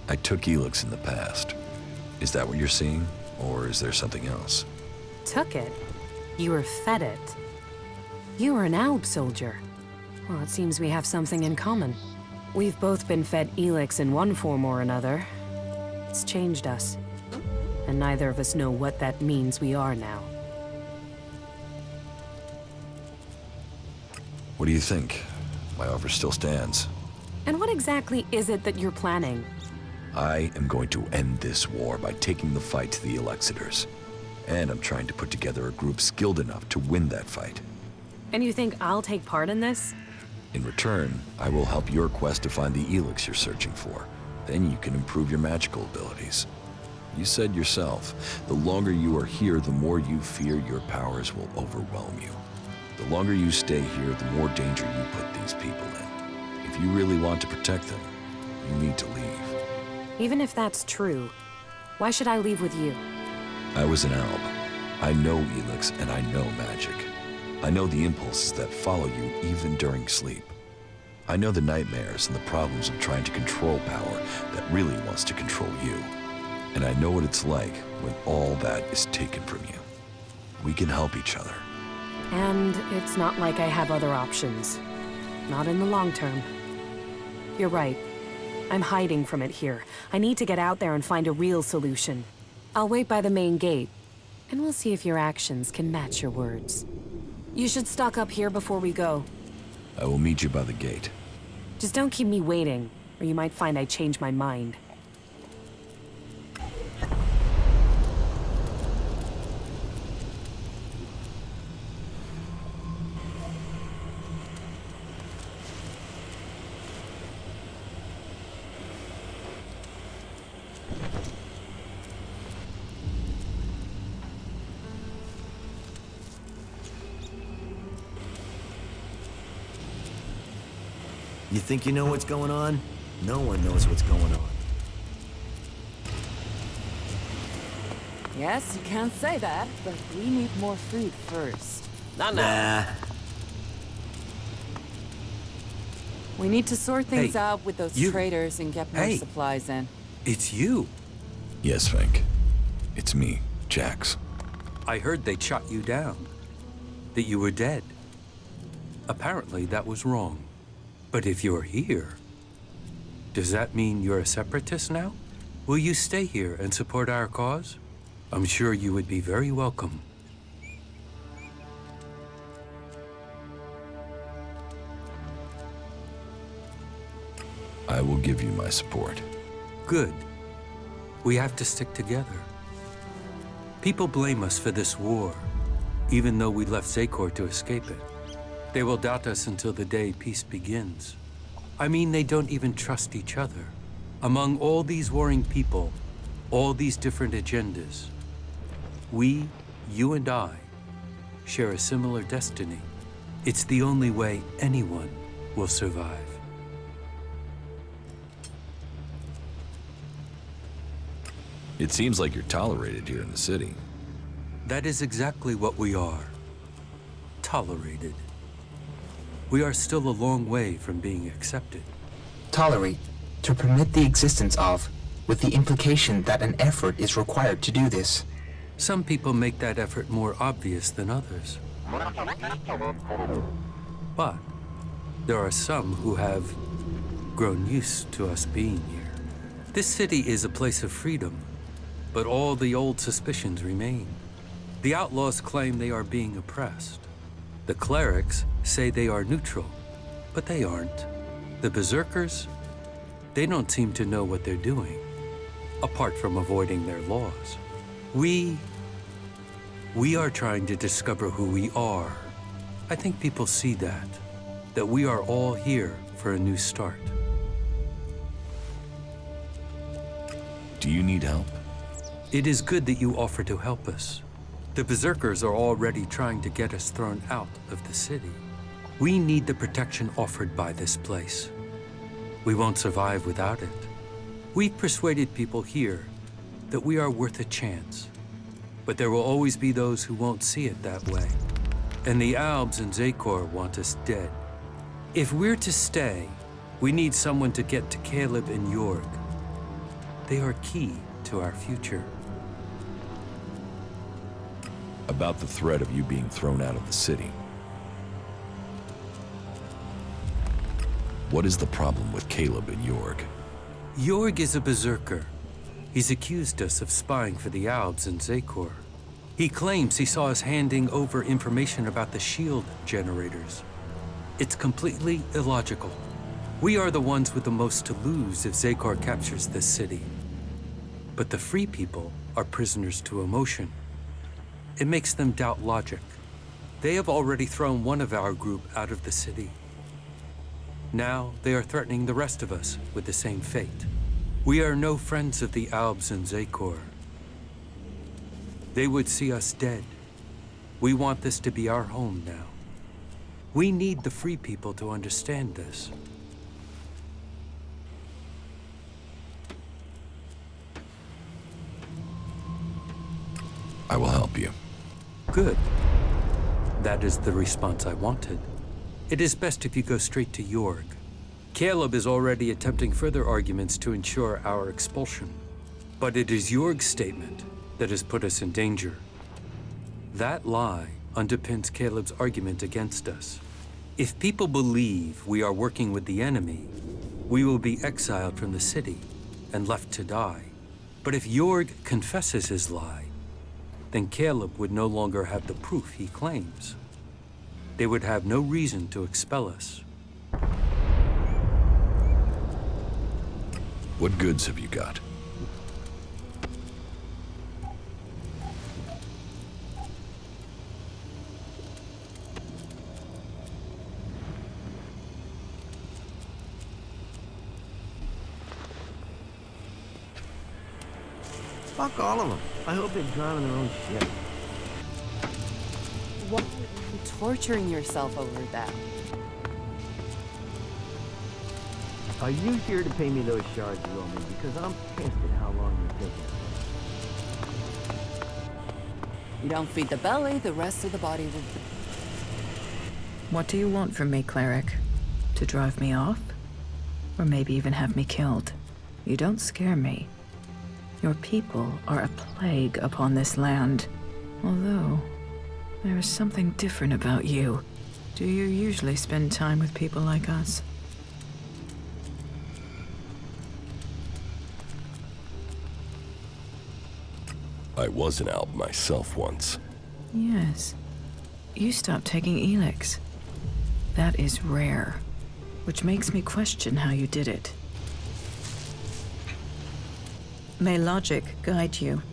I took ELEX in the past. Is that what you're seeing? Or is there something else? Took it? You were fed it. You were an Alb soldier. Well, it seems we have something in common. We've both been fed ELEX in one form or another. It's changed us. And neither of us know what that means we are now. What do you think? My offer still stands. And what exactly is it that you're planning? I am going to end this war by taking the fight to the Elexitors. And I'm trying to put together a group skilled enough to win that fight. And you think I'll take part in this? In return, I will help your quest to find the ELEX you're searching for. Then you can improve your magical abilities. You said yourself, the longer you are here, the more you fear your powers will overwhelm you. The longer you stay here, the more danger you put these people in. If you really want to protect them, you need to leave. Even if that's true, why should I leave with you? I was an alb. I know ELEX and I know magic. I know the impulses that follow you even during sleep. I know the nightmares and the problems of trying to control power that really wants to control you. And I know what it's like when all that is taken from you. We can help each other. And it's not like I have other options. Not in the long term. You're right. I'm hiding from it here. I need to get out there and find a real solution. I'll wait by the main gate, and we'll see if your actions can match your words. You should stock up here before we go. I will meet you by the gate. Just don't keep me waiting, or you might find I change my mind. You think you know what's going on? No one knows what's going on. Yes, you can say that, but we need more food first. Nah. We need to sort things Hey, out with those you. traders and get more Hey. supplies in. It's you. Yes, Fink. It's me, Jax. I heard they shot you down. That you were dead. Apparently that was wrong. But if you're here, does that mean you're a separatist now? Will you stay here and support our cause? I'm sure you would be very welcome. I will give you my support. Good. We have to stick together. People blame us for this war, even though we left Zakor to escape it. They will doubt us until the day peace begins. I mean, they don't even trust each other. Among all these warring people, all these different agendas, we, you and I, share a similar destiny. It's the only way anyone will survive. It seems like you're tolerated here in the city. That is exactly what we are. Tolerated. We are still a long way from being accepted. Tolerate, to permit the existence of, with the implication that an effort is required to do this. Some people make that effort more obvious than others. But there are some who have grown used to us being here. This city is a place of freedom, but all the old suspicions remain. The outlaws claim they are being oppressed. The clerics say they are neutral, but they aren't. The berserkers, they don't seem to know what they're doing, apart from avoiding their laws. We are trying to discover who we are. I think people see that we are all here for a new start. Do you need help? It is good that you offer to help us. The berserkers are already trying to get us thrown out of the city. We need the protection offered by this place. We won't survive without it. We've persuaded people here that we are worth a chance. But there will always be those who won't see it that way. And the Albs and Zakor want us dead. If we're to stay, we need someone to get to Caleb and Jorg. They are key to our future. About the threat of you being thrown out of the city. What is the problem with Caleb and Jorg? Jorg is a berserker. He's accused us of spying for the Albs and Zakor. He claims he saw us handing over information about the shield generators. It's completely illogical. We are the ones with the most to lose if Zakor captures this city. But the free people are prisoners to emotion. It makes them doubt logic. They have already thrown one of our group out of the city. Now they are threatening the rest of us with the same fate. We are no friends of the Albs and Zakor. They would see us dead. We want this to be our home now. We need the Free People to understand this. I will help you. Good. That is the response I wanted. It is best if you go straight to Jorg. Caleb is already attempting further arguments to ensure our expulsion. But it is Jorg's statement that has put us in danger. That lie underpins Caleb's argument against us. If people believe we are working with the enemy, we will be exiled from the city and left to die. But if Jorg confesses his lie, then Caleb would no longer have the proof he claims. They would have no reason to expel us. What goods have you got? Fuck all of them. I hope they're drowning their own shit. Why are you torturing yourself over that? Are you here to pay me those shards you owe me? Because I'm pissed at how long you're taking. You don't feed the belly, the rest of the body will... What do you want from me, Cleric? To drive me off? Or maybe even have me killed? You don't scare me. Your people are a plague upon this land. Although, there is something different about you. Do you usually spend time with people like us? I was an Alb myself once. Yes. You stopped taking ELEX. That is rare. Which makes me question how you did it. May logic guide you.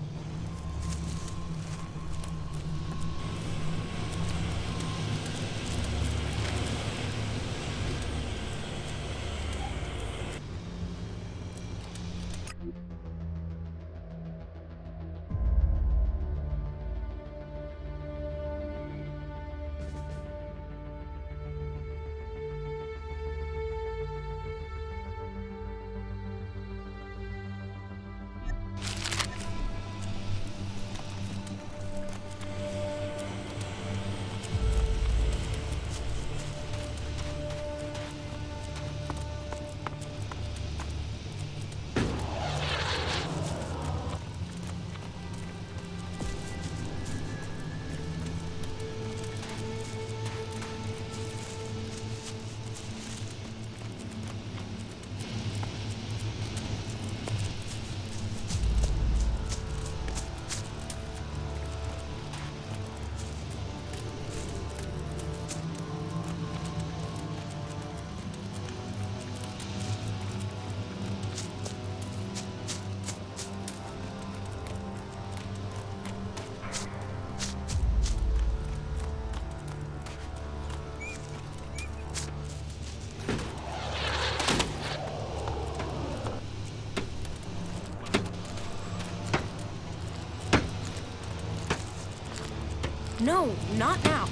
No, not now.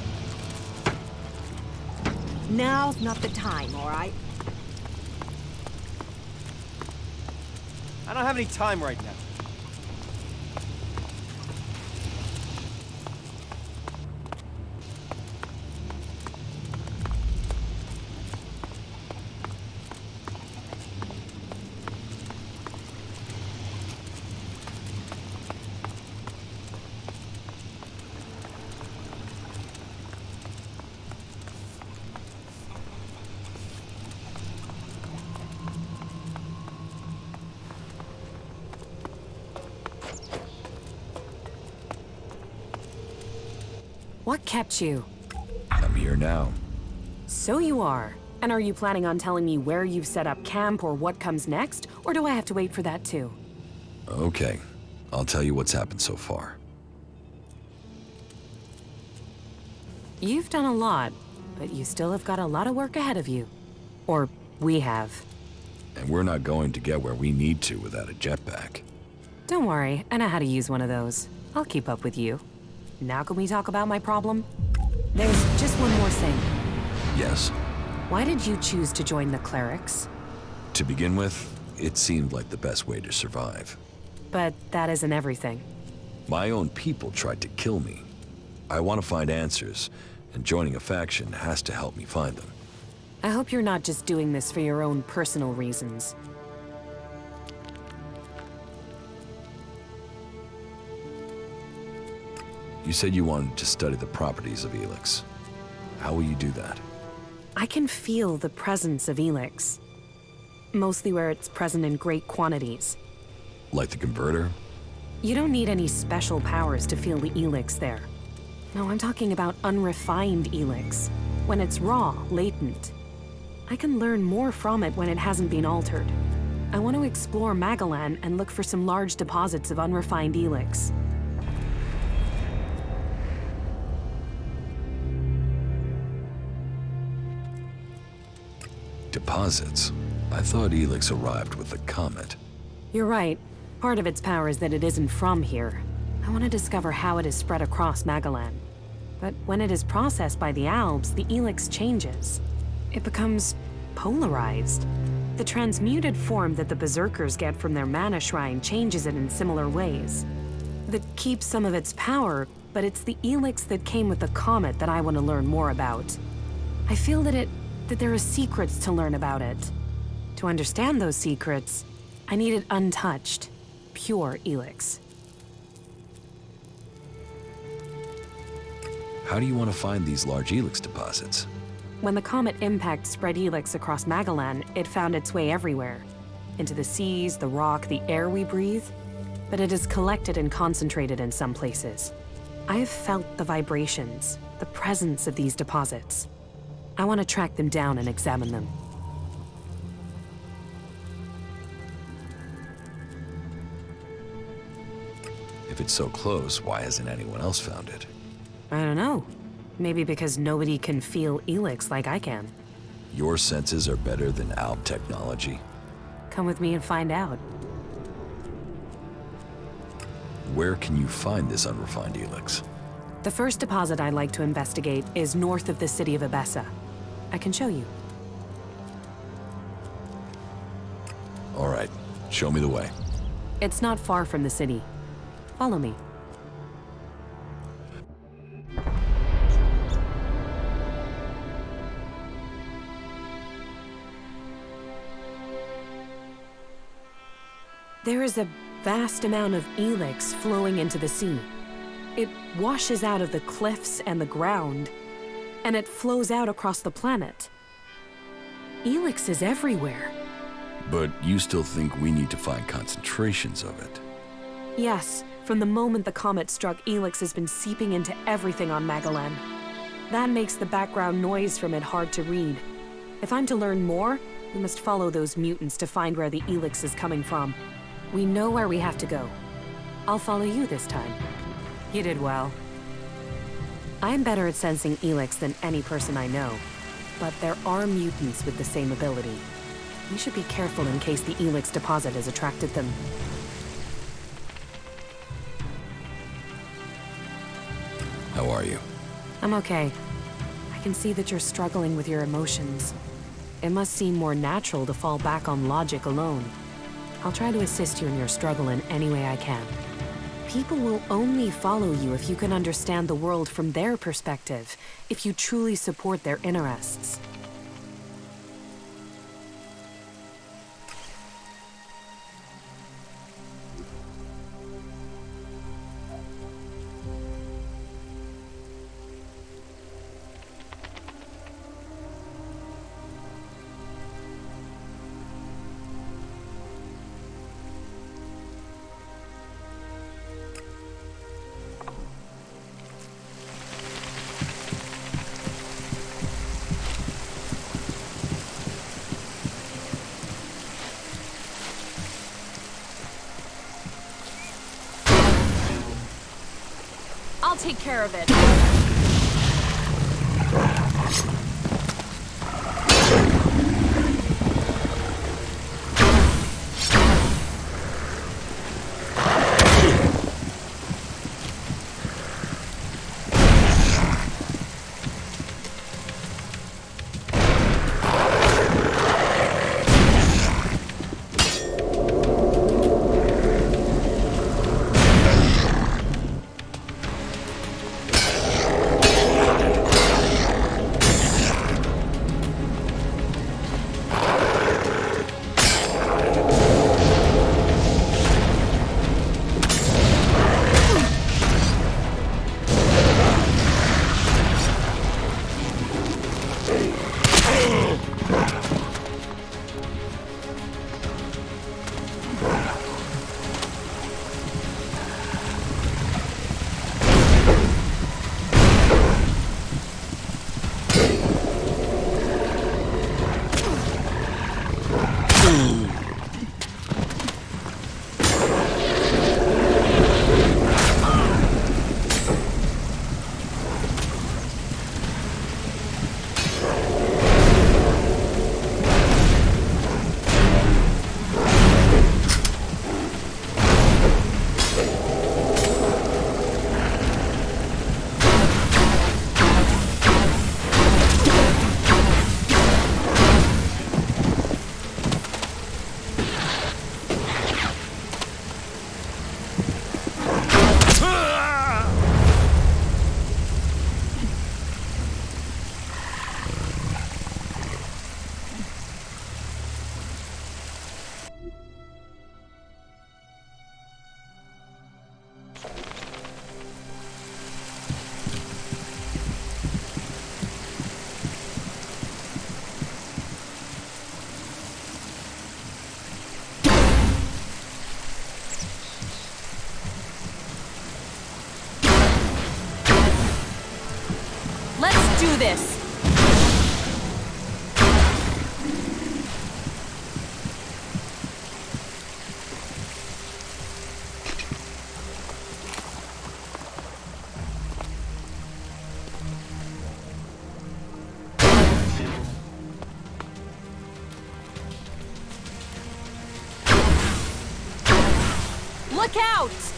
Now's not the time, all right? I don't have any time right now. What kept you? I'm here now. So you are. And are you planning on telling me where you've set up camp or what comes next? Or do I have to wait for that too? Okay, I'll tell you what's happened so far. You've done a lot, but you still have got a lot of work ahead of you. Or we have. And we're not going to get where we need to without a jetpack. Don't worry, I know how to use one of those. I'll keep up with you. Now can we talk about my problem? There's just one more thing. Yes. Why did you choose to join the clerics? To begin with, it seemed like the best way to survive. But that isn't everything. My own people tried to kill me. I want to find answers, and joining a faction has to help me find them. I hope you're not just doing this for your own personal reasons. You said you wanted to study the properties of ELEX. How will you do that? I can feel the presence of ELEX. Mostly where it's present in great quantities. Like the converter? You don't need any special powers to feel the ELEX there. No, I'm talking about unrefined ELEX. When it's raw, latent. I can learn more from it when it hasn't been altered. I want to explore Magalan and look for some large deposits of unrefined ELEX. Deposits? I thought ELEX arrived with the comet. You're right. Part of its power is that it isn't from here. I want to discover how it is spread across Magalan. But when it is processed by the Alps, the ELEX changes. It becomes polarized. The transmuted form that the Berserkers get from their mana shrine changes it in similar ways. That keeps some of its power, but it's the ELEX that came with the comet that I want to learn more about. I feel that there are secrets to learn about it. To understand those secrets, I need it untouched, pure ELEX. How do you want to find these large ELEX deposits? When the comet impact spread ELEX across Magalan, it found its way everywhere. Into the seas, the rock, the air we breathe. But it is collected and concentrated in some places. I have felt the vibrations, the presence of these deposits. I want to track them down and examine them. If it's so close, why hasn't anyone else found it? I don't know. Maybe because nobody can feel ELEX like I can. Your senses are better than Alp technology. Come with me and find out. Where can you find this unrefined ELEX? The first deposit I'd like to investigate is north of the city of Abessa. I can show you. All right, show me the way. It's not far from the city. Follow me. There is a vast amount of ELEX flowing into the sea. It washes out of the cliffs and the ground, and it flows out across the planet. ELEX is everywhere. But you still think we need to find concentrations of it? Yes, from the moment the comet struck, ELEX has been seeping into everything on Magalan. That makes the background noise from it hard to read. If I'm to learn more, we must follow those mutants to find where the ELEX is coming from. We know where we have to go. I'll follow you this time. You did well. I'm better at sensing ELEX than any person I know, but there are mutants with the same ability. We should be careful in case the ELEX deposit has attracted them. How are you? I'm okay. I can see that you're struggling with your emotions. It must seem more natural to fall back on logic alone. I'll try to assist you in your struggle in any way I can. People will only follow you if you can understand the world from their perspective, if you truly support their interests. I'll take care of it. do this! Look out!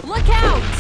Look out!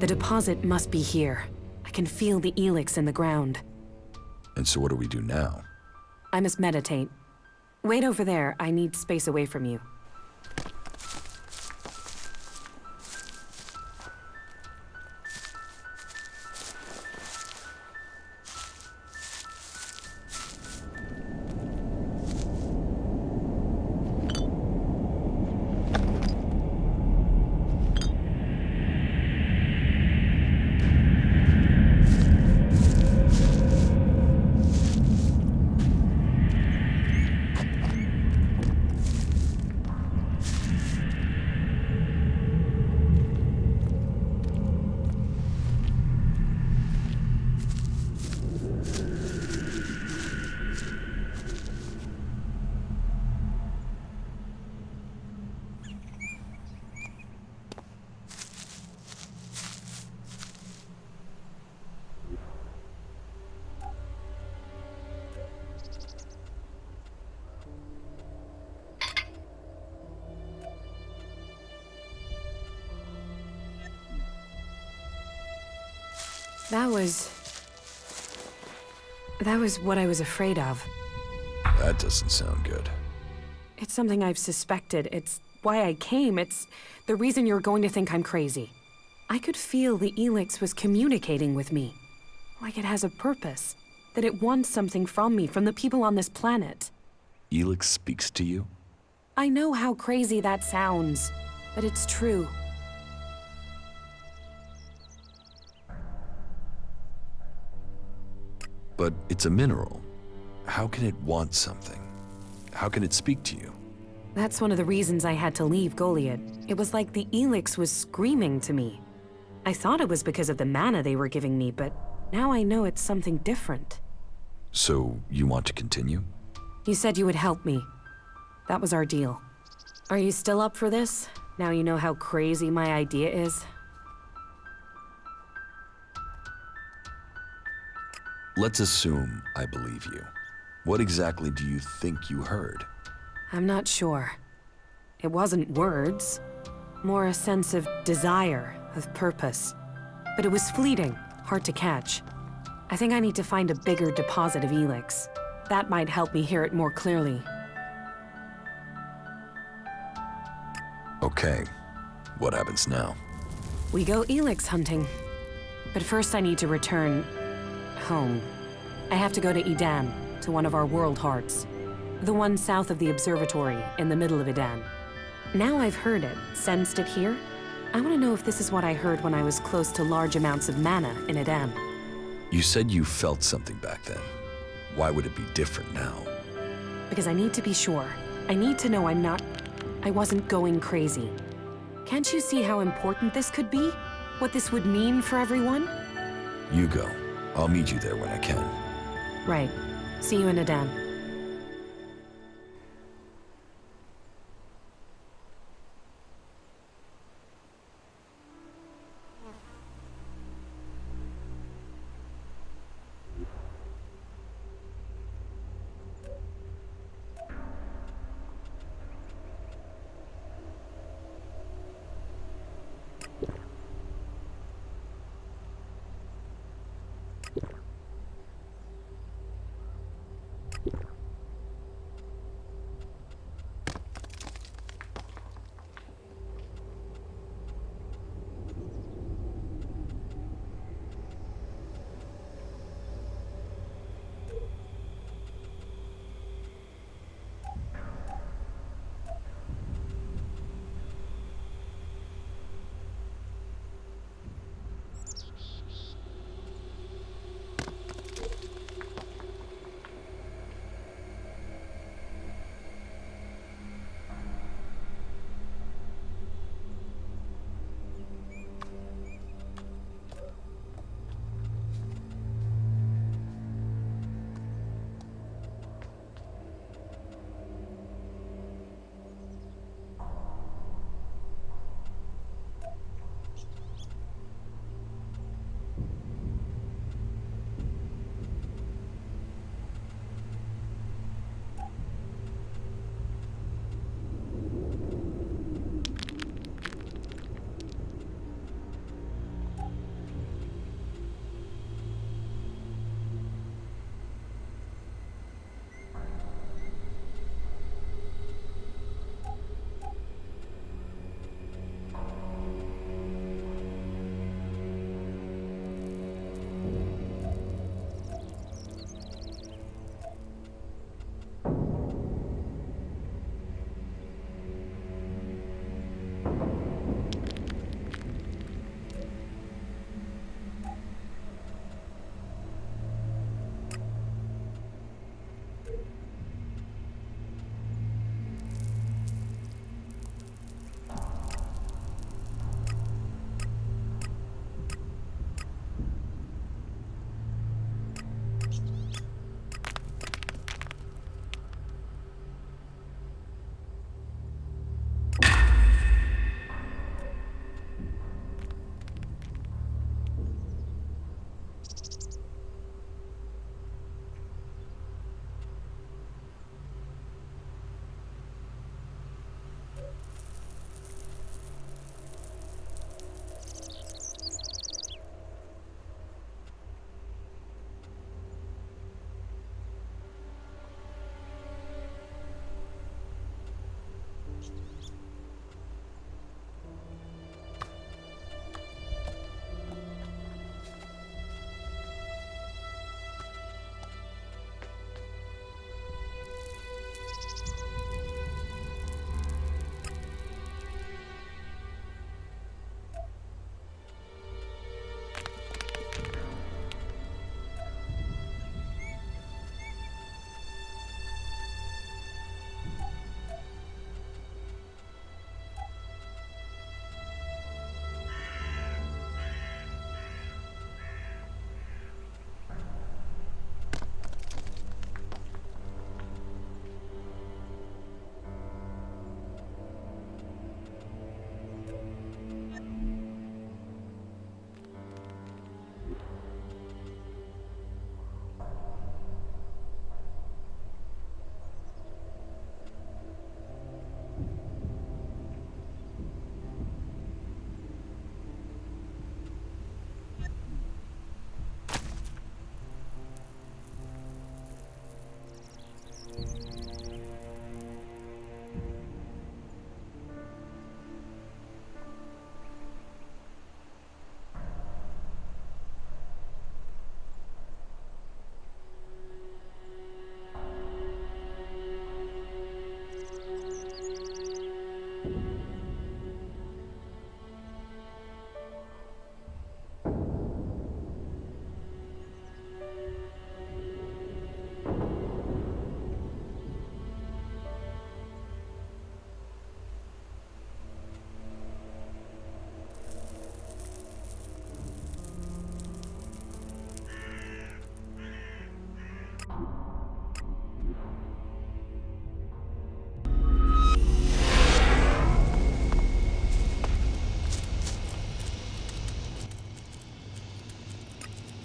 The deposit must be here. I can feel the ELEX in the ground. And so what do we do now? I must meditate. Wait over there. I need space away from you. That was what I was afraid of. That doesn't sound good. It's something I've suspected. It's why I came. It's the reason you're going to think I'm crazy. I could feel the ELEX was communicating with me. Like it has a purpose. That it wants something from me, from the people on this planet. ELEX speaks to you? I know how crazy that sounds, but it's true. But it's a mineral. How can it want something? How can it speak to you? That's one of the reasons I had to leave Goliad. It was like the ELEX was screaming to me. I thought it was because of the mana they were giving me, but now I know it's something different. So, you want to continue? You said you would help me. That was our deal. Are you still up for this? Now you know how crazy my idea is? Let's assume I believe you. What exactly do you think you heard? I'm not sure. It wasn't words. More a sense of desire, of purpose. But it was fleeting, hard to catch. I think I need to find a bigger deposit of ELEX. That might help me hear it more clearly. Okay. What happens now? We go ELEX hunting. But first I need to return home. I have to go to Edan, to one of our world hearts. The one south of the observatory, in the middle of Edan. Now I've heard it, sensed it here, I want to know if this is what I heard when I was close to large amounts of mana in Edan. You said you felt something back then. Why would it be different now? Because I need to be sure. I need to know I wasn't going crazy. Can't you see how important this could be? What this would mean for everyone? You go. I'll meet you there when I can. Right. See you in Edan.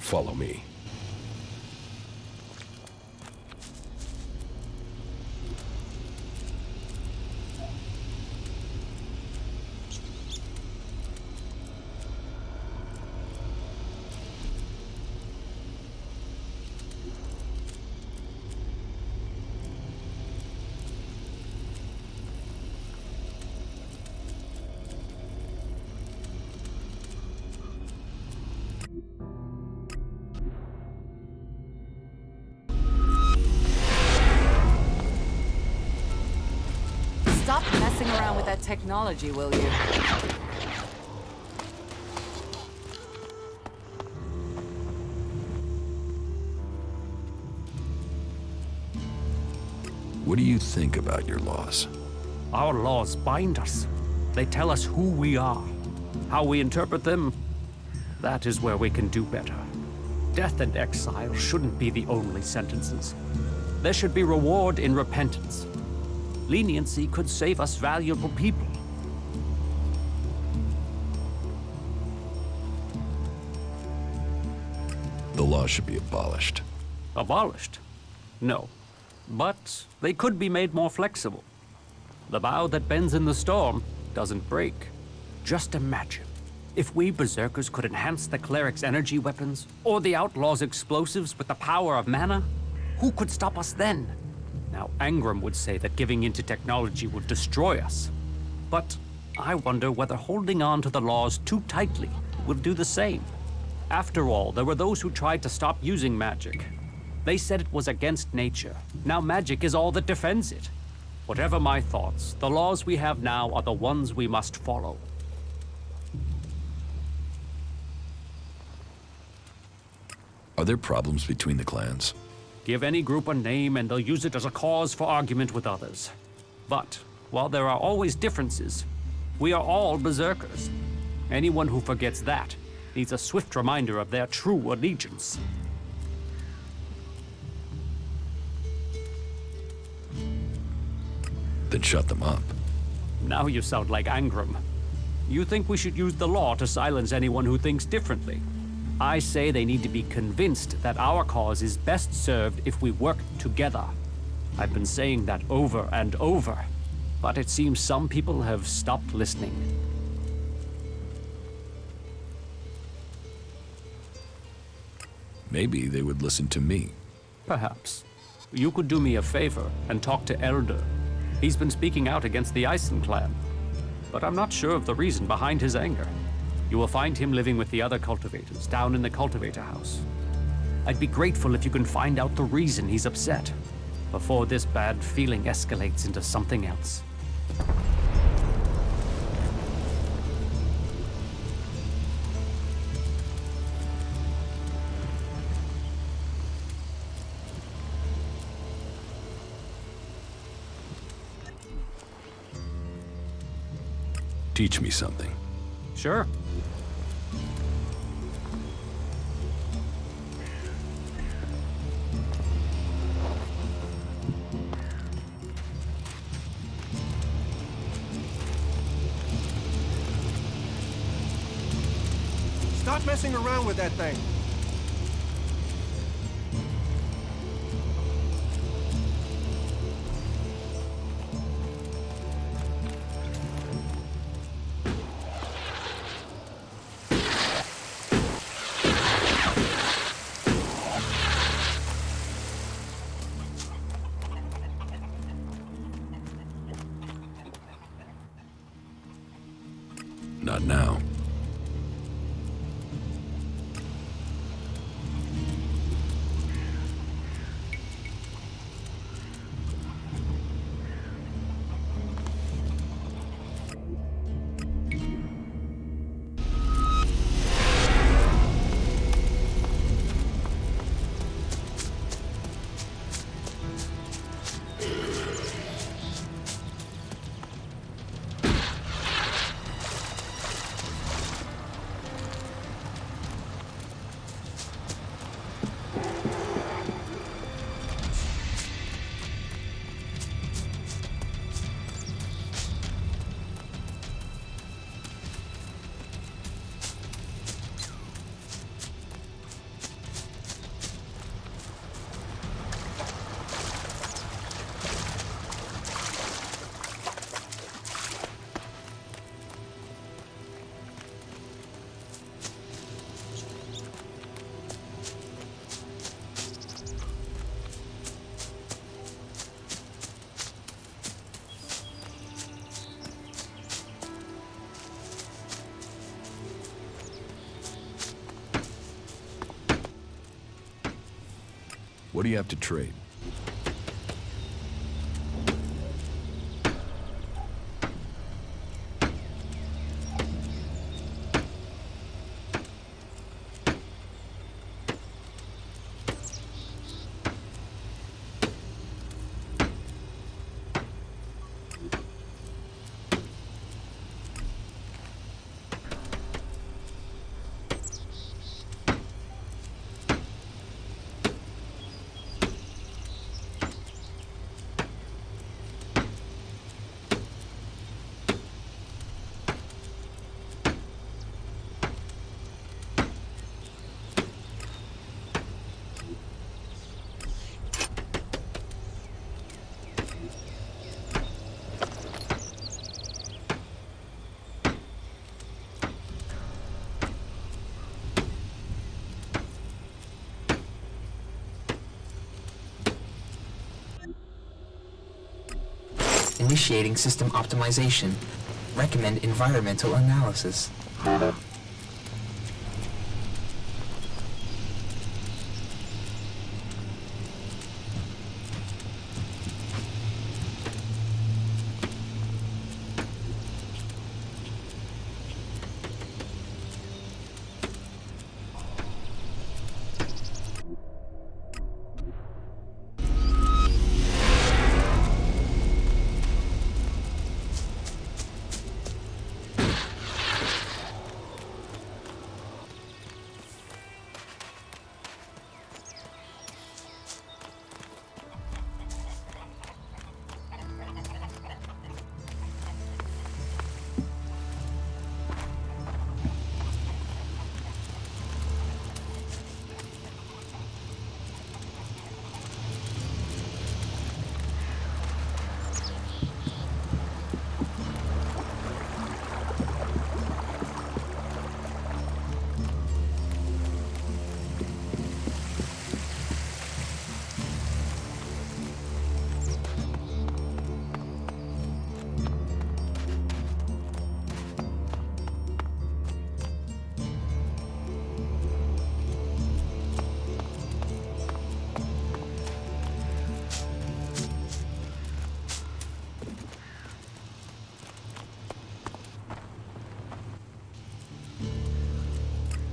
Follow me. Stop messing around with that technology, will you? What do you think about your laws? Our laws bind us. They tell us who we are. How we interpret them, that is where we can do better. Death and exile shouldn't be the only sentences. There should be reward in repentance. Leniency could save us valuable people. The law should be abolished. Abolished? No. But they could be made more flexible. The bow that bends in the storm doesn't break. Just imagine if we berserkers could enhance the cleric's energy weapons, or the outlaw's explosives with the power of mana, who could stop us then? Now, Angram would say that giving into technology would destroy us. But I wonder whether holding on to the laws too tightly will do the same. After all, there were those who tried to stop using magic. They said it was against nature. Now magic is all that defends it. Whatever my thoughts, the laws we have now are the ones we must follow. Are there problems between the clans? Give any group a name and they'll use it as a cause for argument with others. But, while there are always differences, we are all berserkers. Anyone who forgets that needs a swift reminder of their true allegiance. Then shut them up. Now you sound like Angram. You think we should use the law to silence anyone who thinks differently. I say they need to be convinced that our cause is best served if we work together. I've been saying that over and over, but it seems some people have stopped listening. Maybe they would listen to me. Perhaps. You could do me a favor and talk to Elder. He's been speaking out against the Ison clan, but I'm not sure of the reason behind his anger. You will find him living with the other cultivators down in the cultivator house. I'd be grateful if you can find out the reason he's upset, before this bad feeling escalates into something else. Teach me something. Sure. Stop messing around with that thing. Not now. What do you have to trade? Initiating system optimization. Recommend environmental analysis.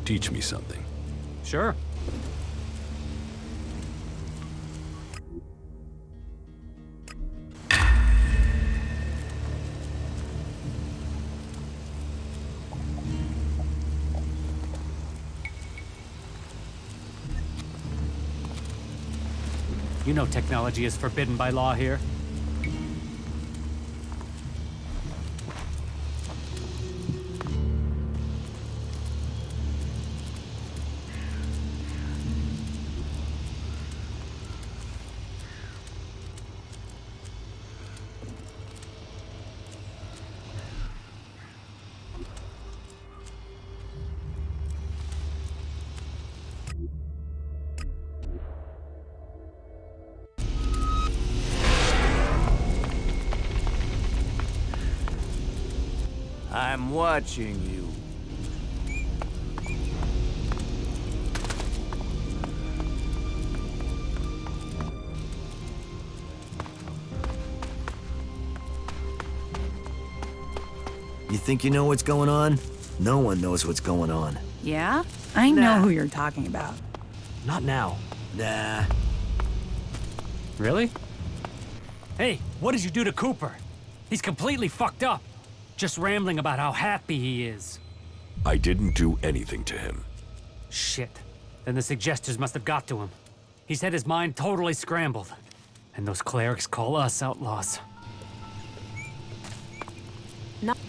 Teach me something. Sure. You know technology is forbidden by law here. I'm watching you. You think you know what's going on? No one knows what's going on. Yeah? I know who you're talking about. Not now. Nah. Really? Hey, what did you do to Cooper? He's completely fucked up. Just rambling about how happy he is. I didn't do anything to him. Shit. Then the suggesters must have got to him. He's had his mind totally scrambled. And those clerics call us outlaws.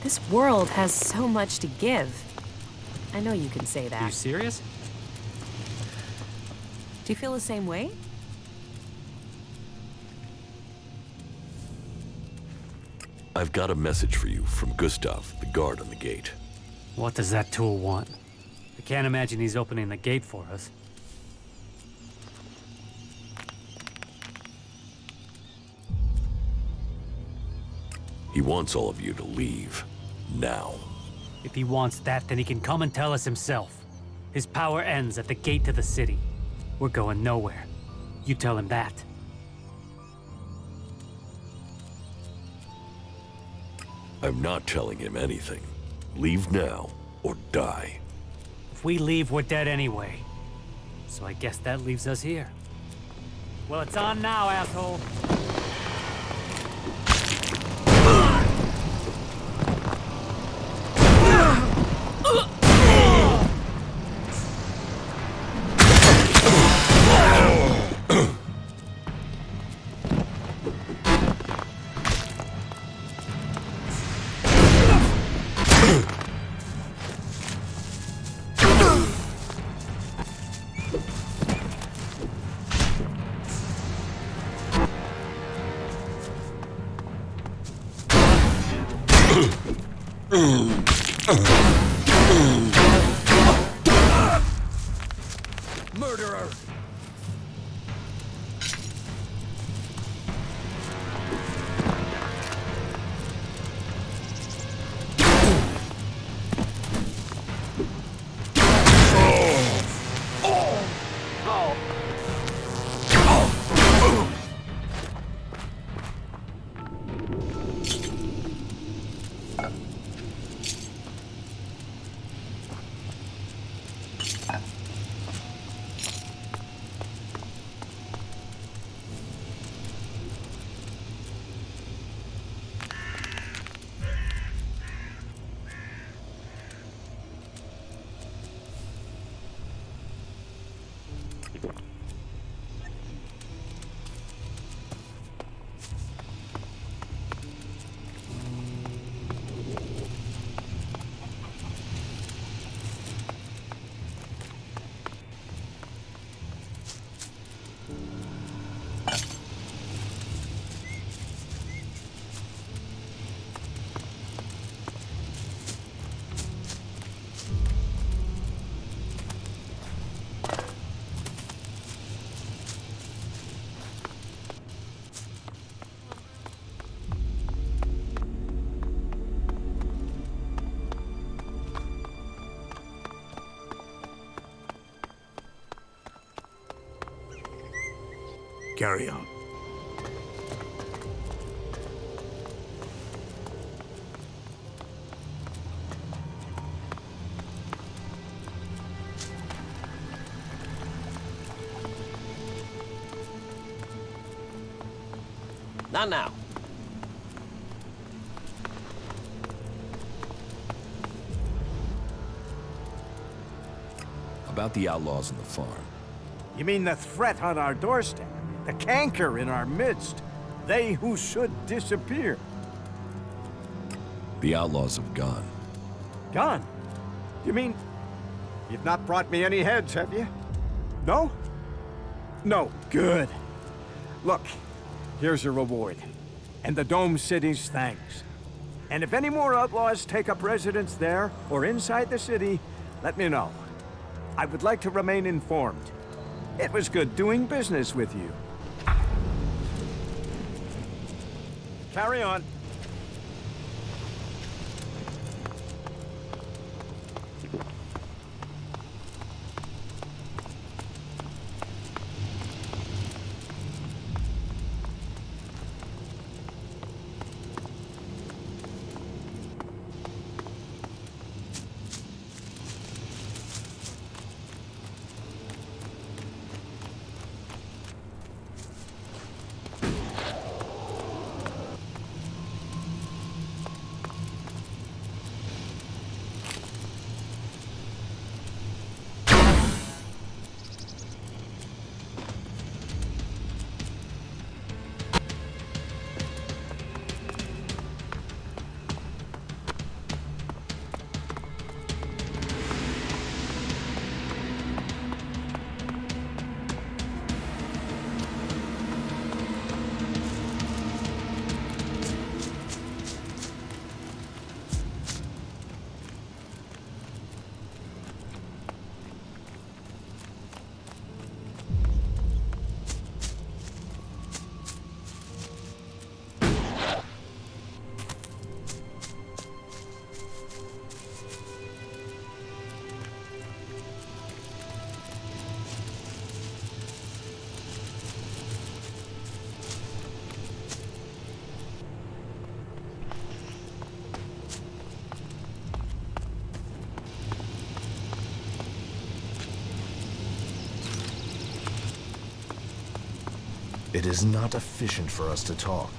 This world has so much to give. I know you can say that. Are you serious? Do you feel the same way? I've got a message for you from Gustav, the guard on the gate. What does that tool want? I can't imagine he's opening the gate for us. He wants all of you to leave. Now. If he wants that, then he can come and tell us himself. His power ends at the gate to the city. We're going nowhere. You tell him that. I'm not telling him anything. Leave now, or die. If we leave, we're dead anyway. So I guess that leaves us here. Well, it's on now, asshole. Murderer! Carry on. Not now. About the outlaws on the farm. You mean the threat on our doorstep? The canker in our midst? They who should disappear? The outlaws have gone. Gone? You mean... You've not brought me any heads, have you? No? No, good. Look, here's your reward. And the Dome City's thanks. And if any more outlaws take up residence there or inside the city, let me know. I would like to remain informed. It was good doing business with you. Carry on. It is not efficient for us to talk.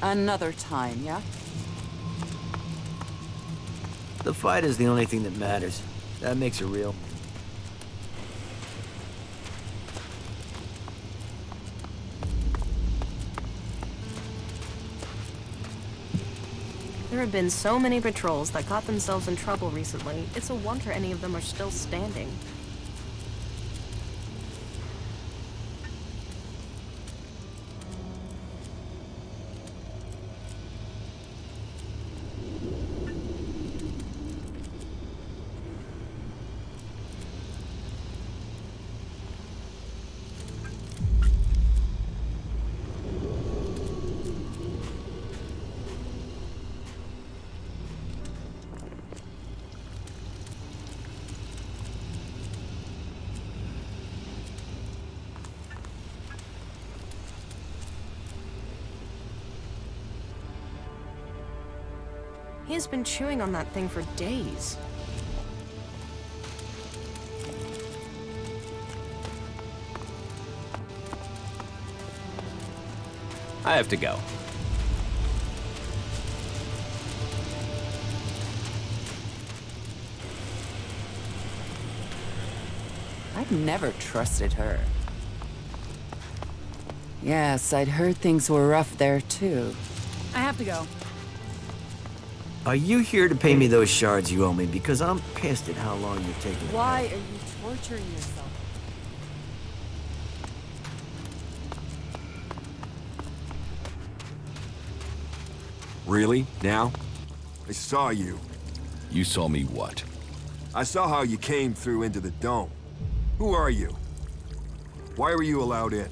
Another time, yeah? The fight is the only thing that matters. That makes it real. There have been so many patrols that got themselves in trouble recently, it's a wonder any of them are still standing. He's been chewing on that thing for days. I have to go. I've never trusted her. Yes, I'd heard things were rough there, too. I have to go. Are you here to pay me those shards you owe me? Because I'm pissed at how long you're taking. Why are you torturing yourself? Really? Now? I saw you. You saw me what? I saw how you came through into the dome. Who are you? Why were you allowed in?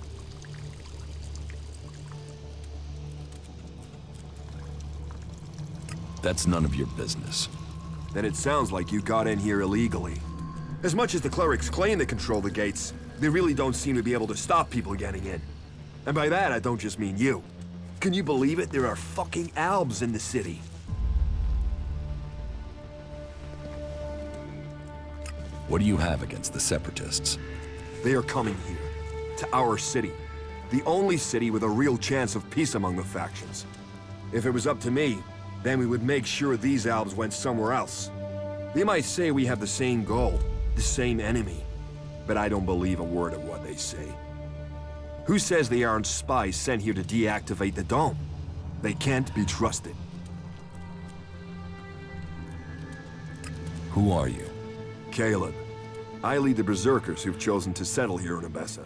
That's none of your business. Then it sounds like you got in here illegally. As much as the clerics claim they control the gates, they really don't seem to be able to stop people getting in. And by that, I don't just mean you. Can you believe it? There are fucking albs in the city. What do you have against the Separatists? They are coming here, to our city. The only city with a real chance of peace among the factions. If it was up to me, then we would make sure these albs went somewhere else. They might say we have the same goal, the same enemy, but I don't believe a word of what they say. Who says they aren't spies sent here to deactivate the dome? They can't be trusted. Who are you? Caleb. I lead the Berserkers who've chosen to settle here in Abessa.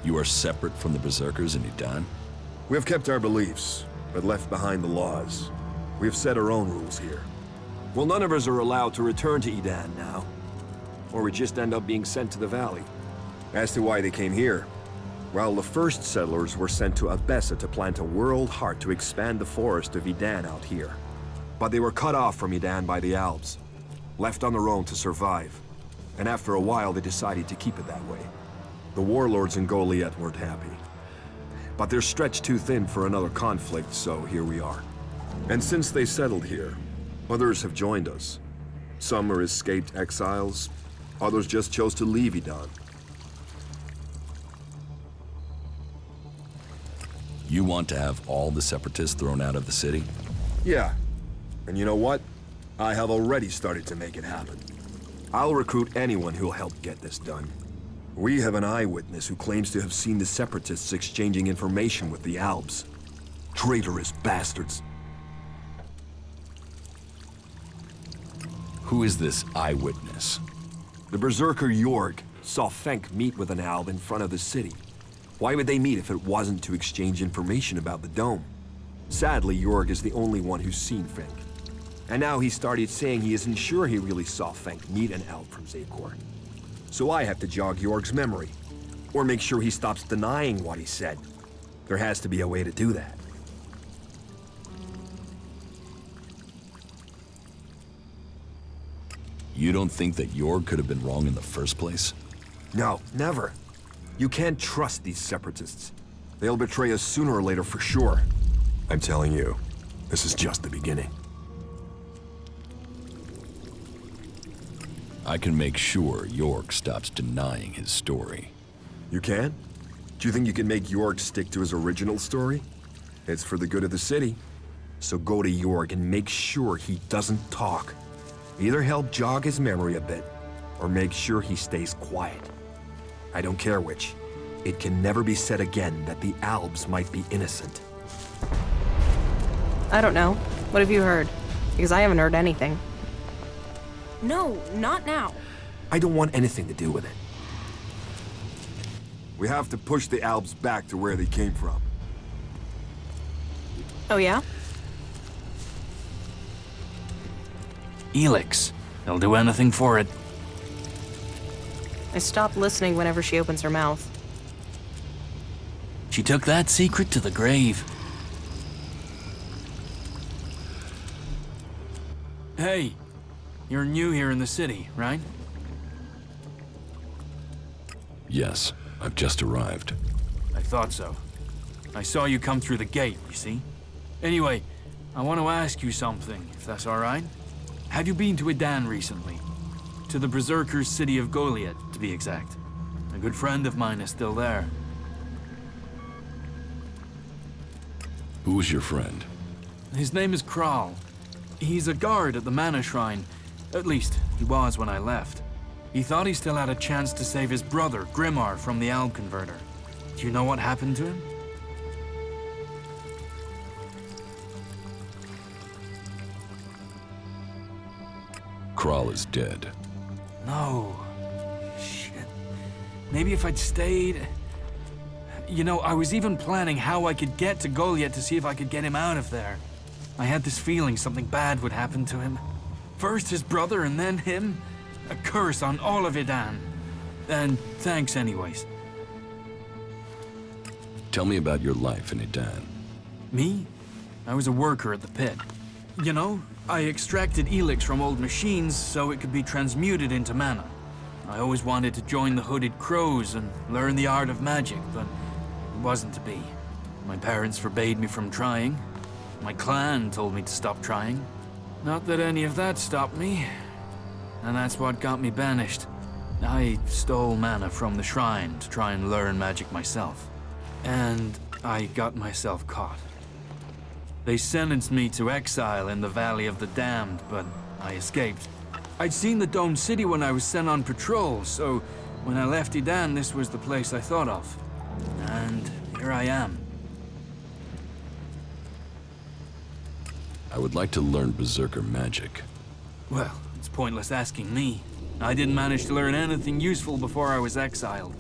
You are separate from the Berserkers in Udan? We have kept our beliefs, but left behind the laws. We have set our own rules here. Well, none of us are allowed to return to Udan now. Or we just end up being sent to the valley. As to why they came here, well, the first settlers were sent to Abessa to plant a world heart to expand the forest of Udan out here. But they were cut off from Udan by the Albs, left on their own to survive. And after a while, they decided to keep it that way. The warlords in Goliath weren't happy. But they're stretched too thin for another conflict, so here we are. And since they settled here, others have joined us. Some are escaped exiles, others just chose to leave Udan. You want to have all the Separatists thrown out of the city? Yeah. And you know what? I have already started to make it happen. I'll recruit anyone who'll help get this done. We have an eyewitness who claims to have seen the Separatists exchanging information with the Albs. Traitorous bastards. Who is this eyewitness? The Berserker Jorg saw Fenk meet with an Alb in front of the city. Why would they meet if it wasn't to exchange information about the dome? Sadly, Jorg is the only one who's seen Fenk. And now he started saying he isn't sure he really saw Fenk meet an Alb from Zakor. So I have to jog Jorg's memory, or make sure he stops denying what he said. There has to be a way to do that. You don't think that Jorg could have been wrong in the first place? No, never. You can't trust these Separatists. They'll betray us sooner or later for sure. I'm telling you, this is just the beginning. I can make sure York stops denying his story. You can? Do you think you can make York stick to his original story? It's for the good of the city. So go to York and make sure he doesn't talk. Either help jog his memory a bit, or make sure he stays quiet. I don't care which. It can never be said again that the Albs might be innocent. I don't know. What have you heard? Because I haven't heard anything. No, not now. I don't want anything to do with it. We have to push the Albs back to where they came from. Oh, yeah? ELEX. They'll do anything for it. I stop listening whenever she opens her mouth. She took that secret to the grave. Hey, you're new here in the city, right? Yes, I've just arrived. I thought so. I saw you come through the gate, you see? Anyway, I want to ask you something, if that's all right. Have you been to Edan recently? To the Berserker's city of Goliath, to be exact. A good friend of mine is still there. Who's your friend? His name is Kral. He's a guard at the Mana Shrine. At least, he was when I left. He thought he still had a chance to save his brother, Grimmar, from the Alb Converter. Do you know what happened to him? Kral is dead. No. Shit. Maybe if I'd stayed... You know, I was even planning how I could get to Goliath to see if I could get him out of there. I had this feeling something bad would happen to him. First his brother and then him. A curse on all of Edan. And thanks anyways. Tell me about your life in Edan. Me? I was a worker at the pit. You know, I extracted ELEX from old machines so it could be transmuted into mana. I always wanted to join the Hooded Crows and learn the art of magic, but it wasn't to be. My parents forbade me from trying. My clan told me to stop trying. Not that any of that stopped me. And that's what got me banished. I stole mana from the shrine to try and learn magic myself. And I got myself caught. They sentenced me to exile in the Valley of the Damned, but I escaped. I'd seen the Domed City when I was sent on patrol, so when I left Edan, this was the place I thought of. And here I am. I would like to learn Berserker magic. Well, it's pointless asking me. I didn't manage to learn anything useful before I was exiled.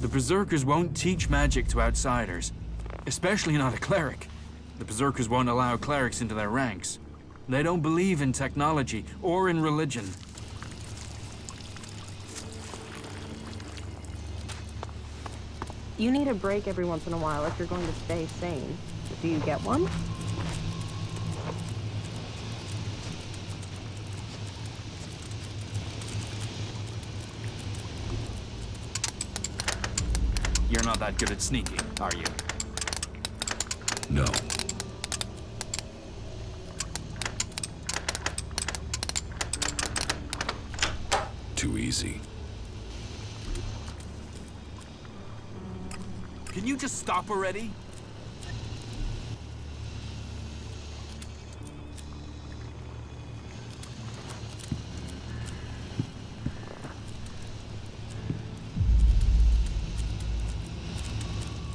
The Berserkers won't teach magic to outsiders, especially not a cleric. The Berserkers won't allow clerics into their ranks. They don't believe in technology or in religion. You need a break every once in a while if you're going to stay sane. Do you get one? You're not that good at sneaking, are you? No. Too easy. Can you just stop already?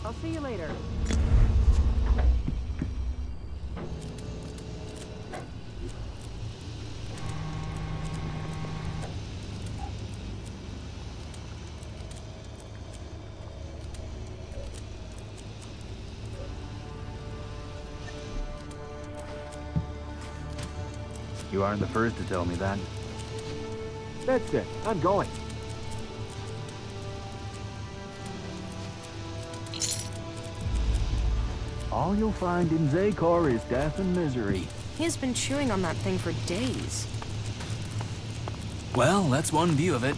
I'll see you later. You aren't the first to tell me that. That's it. I'm going. All you'll find in Zakor is death and misery. He's been chewing on that thing for days. Well, that's one view of it.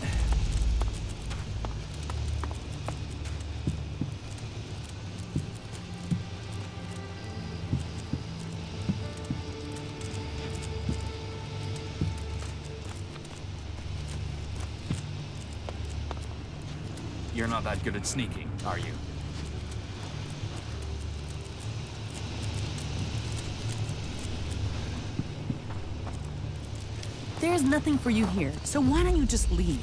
not that good at sneaking, are you? There's nothing for you here, so why don't you just leave?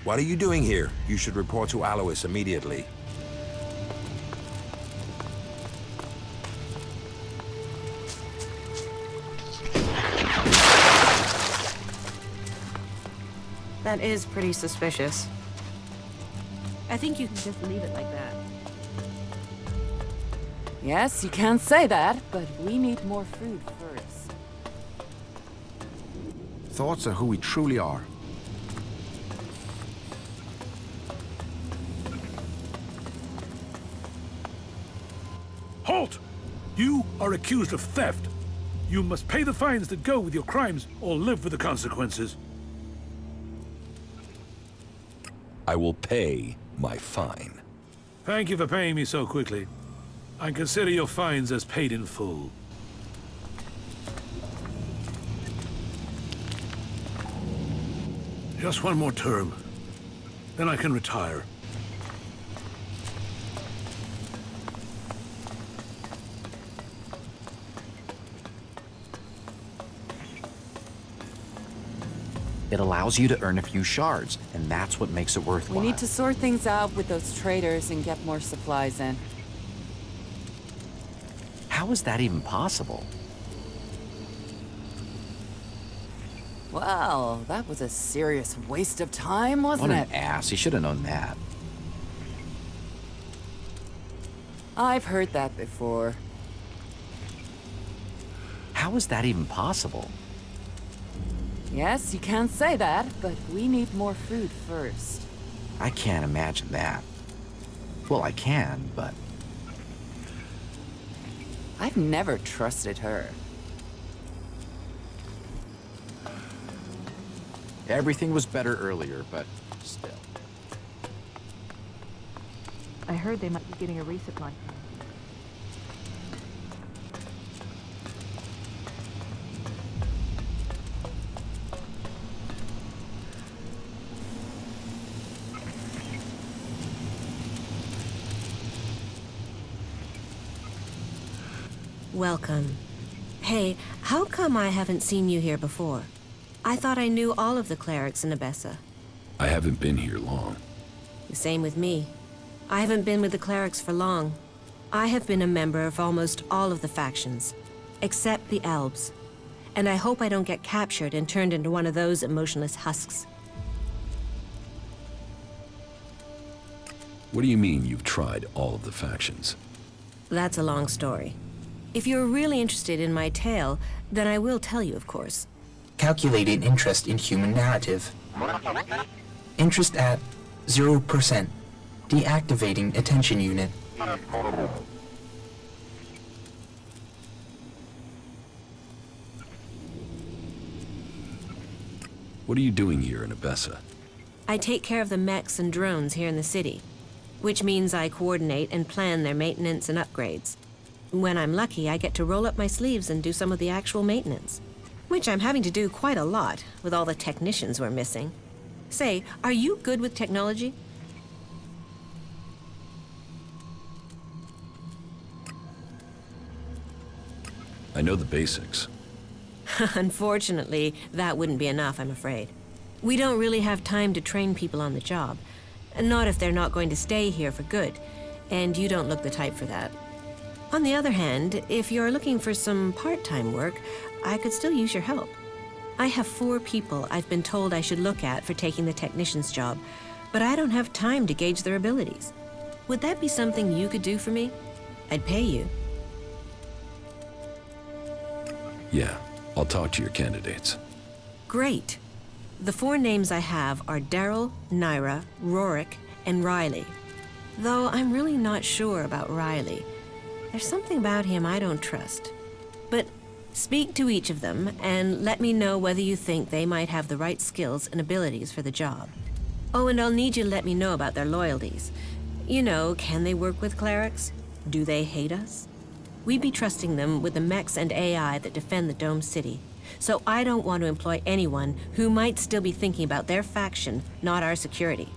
What are you doing here? You should report to Alois immediately. That is pretty suspicious. I think you can just leave it like that. Yes, you can say that, but we need more food first. Thoughts are who we truly are. Halt! You are accused of theft. You must pay the fines that go with your crimes or live with the consequences. I will pay my fine. Thank you for paying me so quickly. I consider your fines as paid in full. Just one more term. Then I can retire. It allows you to earn a few shards, and that's what makes it worthwhile. We need to sort things out with those traders and get more supplies in. How is that even possible? Well, that was a serious waste of time, wasn't What it? an ass. He should have known that. I've heard that before. How is that even possible? Yes, you can say that, but we need more food first. I can't imagine that. Well, I can, but... I've never trusted her. Everything was better earlier, but still. I heard they might be getting a resupply. Welcome. Hey, how come I haven't seen you here before? I thought I knew all of the clerics in Abessa. I haven't been here long. The same with me. I haven't been with the clerics for long. I have been a member of almost all of the factions, except the elves. And I hope I don't get captured and turned into one of those emotionless husks. What do you mean you've tried all of the factions? That's a long story. If you're really interested in my tale, then I will tell you, of course. Calculating interest in human narrative. Interest at 0%. Deactivating attention unit. What are you doing here in Abessa? I take care of the mechs and drones here in the city, which means I coordinate and plan their maintenance and upgrades. When I'm lucky, I get to roll up my sleeves and do some of the actual maintenance. Which I'm having to do quite a lot, with all the technicians we're missing. Say, are you good with technology? I know the basics. Unfortunately, that wouldn't be enough, I'm afraid. We don't really have time to train people on the job. Not if they're not going to stay here for good. And you don't look the type for that. On the other hand, if you're looking for some part-time work, I could still use your help. I have 4 people I've been told I should look at for taking the technician's job, but I don't have time to gauge their abilities. Would that be something you could do for me? I'd pay you. Yeah, I'll talk to your candidates. Great. The 4 names I have are Daryl, Naira, Rorik, and Riley. Though I'm really not sure about Riley. There's something about him I don't trust. But Speak to each of them and let me know whether you think they might have the right skills and abilities for the job. Oh, and I'll need you to let me know about their loyalties. You know, can they work with clerics? Do they hate us? We'd be trusting them with the mechs and AI that defend the Dome City. So I don't want to employ anyone who might still be thinking about their faction, not our security.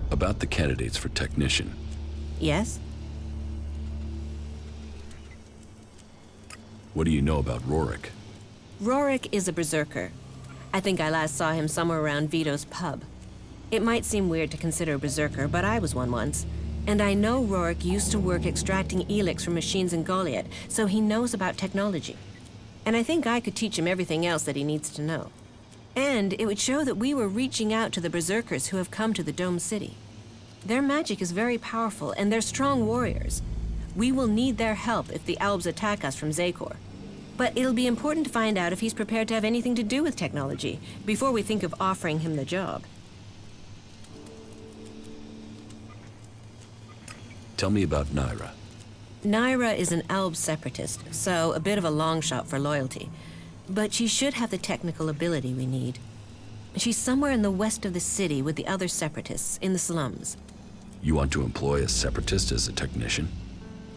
About the candidates for technician. Yes? What do you know about Rorik? Rorik is a berserker. I think I last saw him somewhere around Vito's pub. It might seem weird to consider a berserker, but I was one once. And I know Rorik used to work extracting ELEX from machines in Goliath, so he knows about technology. And I think I could teach him everything else that he needs to know. And it would show that we were reaching out to the berserkers who have come to the Dome City. Their magic is very powerful, and they're strong warriors. We will need their help if the Albs attack us from Zakor. But it'll be important to find out if he's prepared to have anything to do with technology before we think of offering him the job. Tell me about Naira. Naira is an Alb separatist, so a bit of a long shot for loyalty. But she should have the technical ability we need. She's somewhere in the west of the city with the other separatists, in the slums. You want to employ a separatist as a technician?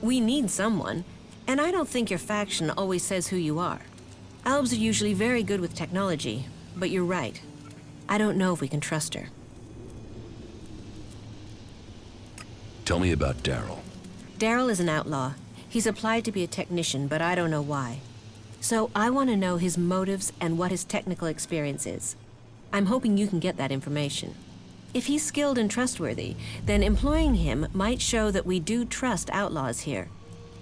We need someone, and I don't think your faction always says who you are. Albs are usually very good with technology, but you're right. I don't know if we can trust her. Tell me about Daryl. Daryl is an outlaw. He's applied to be a technician, but I don't know why. So I want to know his motives and what his technical experience is. I'm hoping you can get that information. If he's skilled and trustworthy, then employing him might show that we do trust outlaws here.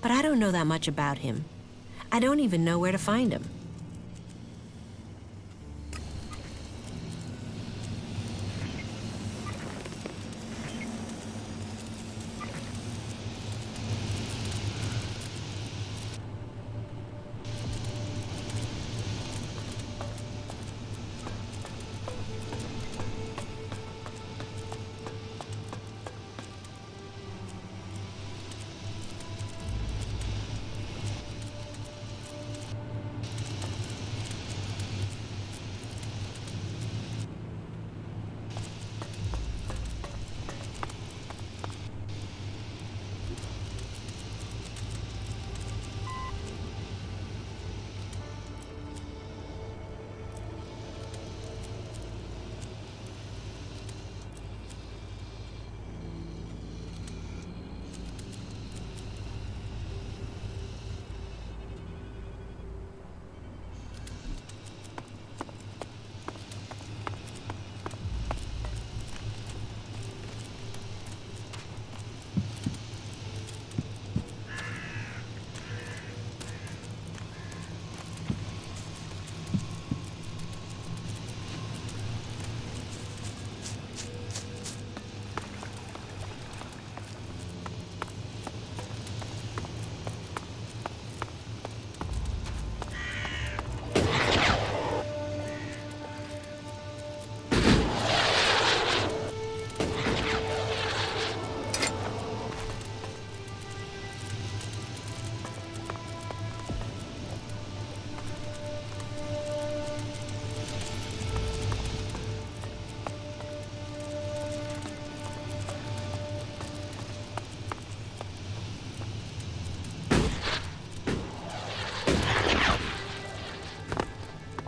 But I don't know that much about him. I don't even know where to find him.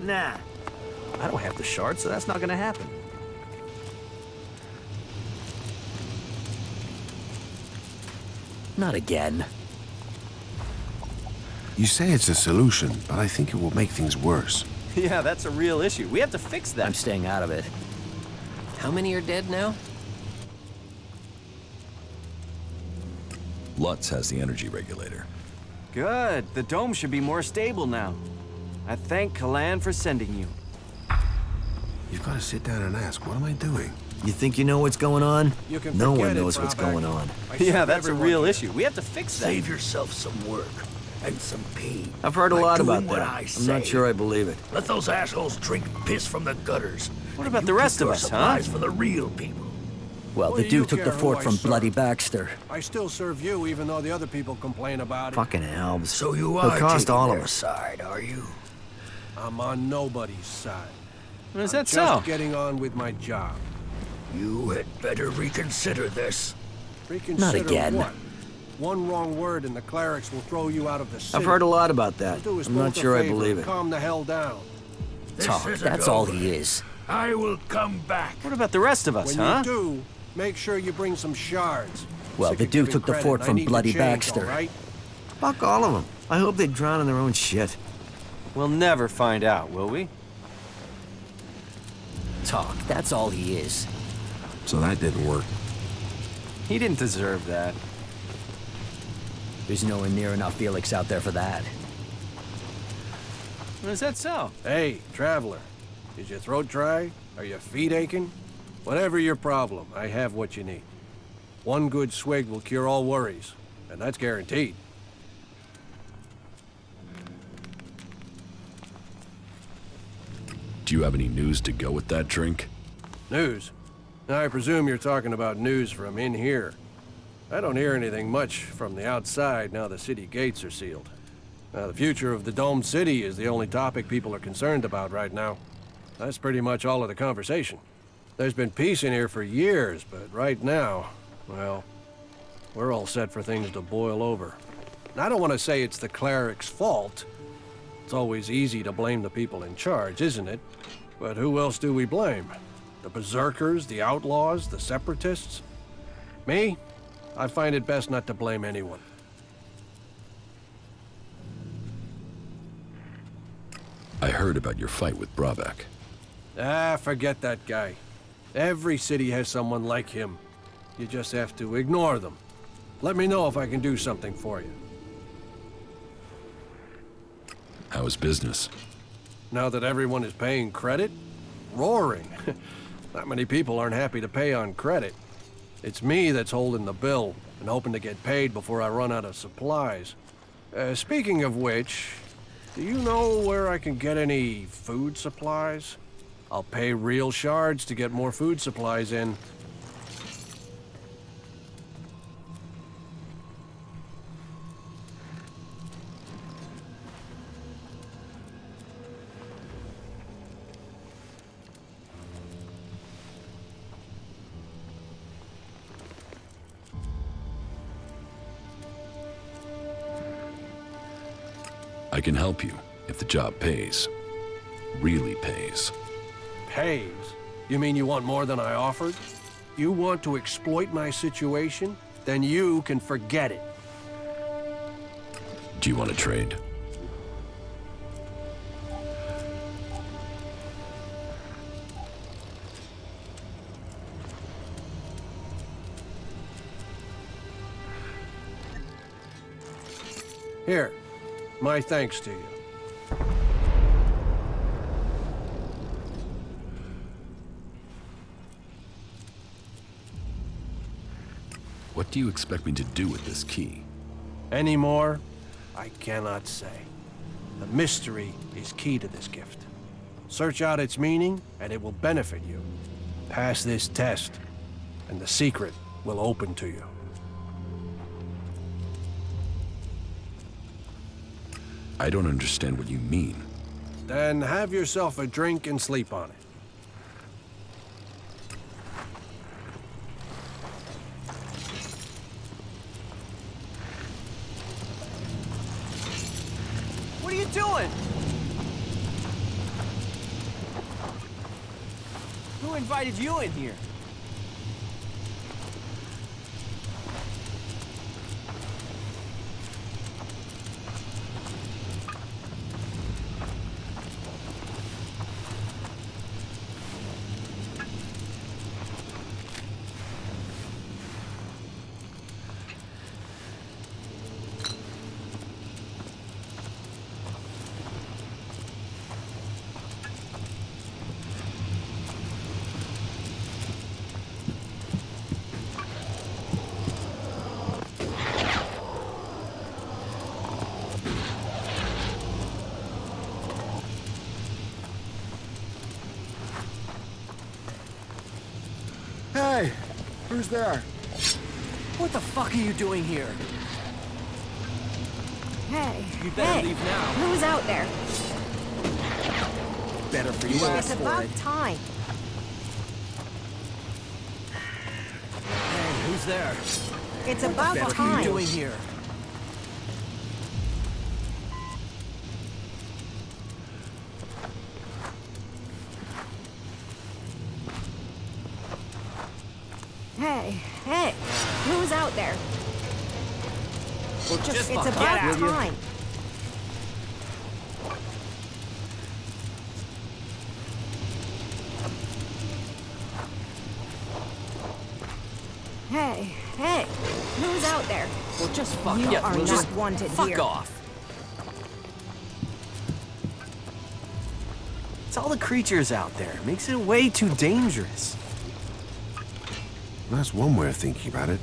Nah. I don't have the shard, so that's not gonna happen. Not again. You say it's a solution, but I think it will make things worse. Yeah, that's a real issue. We have to fix that. I'm staying out of it. How many are dead now? Lutz has the energy regulator. Good. The dome should be more stable now. I thank Kalan for sending you. You've got to sit down and ask, what am I doing? You think you know what's going on? No one knows what's going on. Yeah, that's a real issue. We have to fix that. Save yourself some work and some pain. I've heard a lot about what that. I'm not sure I believe it. Let those assholes drink piss from the gutters. What about the rest of us, huh? For the real people. Well, the dude took the fort from Bloody Baxter. I still serve you, even though the other people complain about it. Fucking elves. So you They'll are cost taking all their of us. side, are you? I'm on nobody's side. Is I'm that just so? getting on with my job. You had better reconsider this. Reconsider Not again. what? One wrong word and the clerics will throw you out of the city. I've heard a lot about that. All do is I'm not both a sure I favor believe and it. Calm the hell down. Talk, that's all he is. I will come back. What about the rest of us, When huh? you do, make sure you bring some shards. Well, Sick the of dude giving took the credit, fort and I from need to Bloody change, Baxter. all right? Fuck all of them. I hope they drown in their own shit. We'll never find out, will we? Talk, that's all he is. So that didn't work. He didn't deserve that. There's nowhere near enough ELEX out there for that. Is that so? Hey, traveler. Is your throat dry? Are your feet aching? Whatever your problem, I have what you need. One good swig will cure all worries, and that's guaranteed. Do you have any news to go with that drink? News? I presume you're talking about news from in here. I don't hear anything much from the outside now the city gates are sealed. Now, the future of the domed city is the only topic people are concerned about right now. That's pretty much all of the conversation. There's been peace in here for years, but right now, well, we're all set for things to boil over. And I don't want to say it's the cleric's fault. It's always easy to blame the people in charge, isn't it? But who else do we blame? The berserkers, the outlaws, the separatists? Me? I find it best not to blame anyone. I heard about your fight with Brabeck. Ah, forget that guy. Every city has someone like him. You just have to ignore them. Let me know if I can do something for you. How is business? Now that everyone is paying credit? Roaring. Not many people aren't happy to pay on credit. It's me that's holding the bill and hoping to get paid before I run out of supplies. Speaking of which, do you know where I can get any food supplies? I'll pay real shards to get more food supplies in. I can help you if the job pays. Really pays. Pays? You mean you want more than I offered? You want to exploit my situation? Then you can forget it. Do you want to trade? Here, my thanks to you. What do you expect me to do with this key? Any more? I cannot say. The mystery is key to this gift. Search out its meaning, and it will benefit you. Pass this test, and the secret will open to you. I don't understand what you mean. Then have yourself a drink and sleep on it. What are you doing? Who invited you in here? Hey, Who's there? What the fuck are you doing here? Hey, You better leave now. who's out there? Better for you to ask It's for about it. time. Hey, who's there? It's What about the fuck are time. you doing here? Hey, who's out there? Well, just It's fuck about out, will you? time. Hey, who's out there? Well, just fuck You up, are will not you? wanted Fuck here. off. It's all the creatures out there. Makes it way too dangerous. That's one way of thinking about it.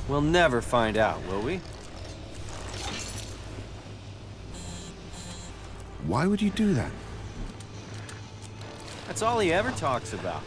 We'll never find out, will we? Why would you do that? That's all he ever talks about.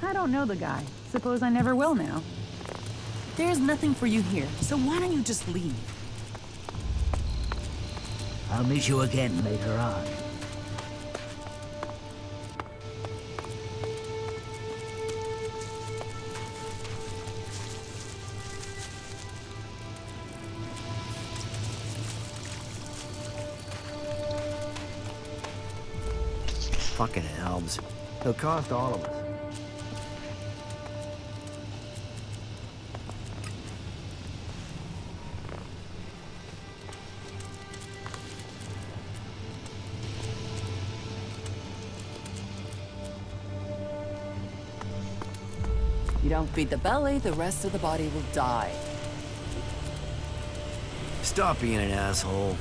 I don't know the guy. Suppose I never will now. There's nothing for you here, so why don't you just leave? I'll meet you again later on. Fucking elves. They'll cost all of us. You don't feed the belly, the rest of the body will die. Stop being an asshole.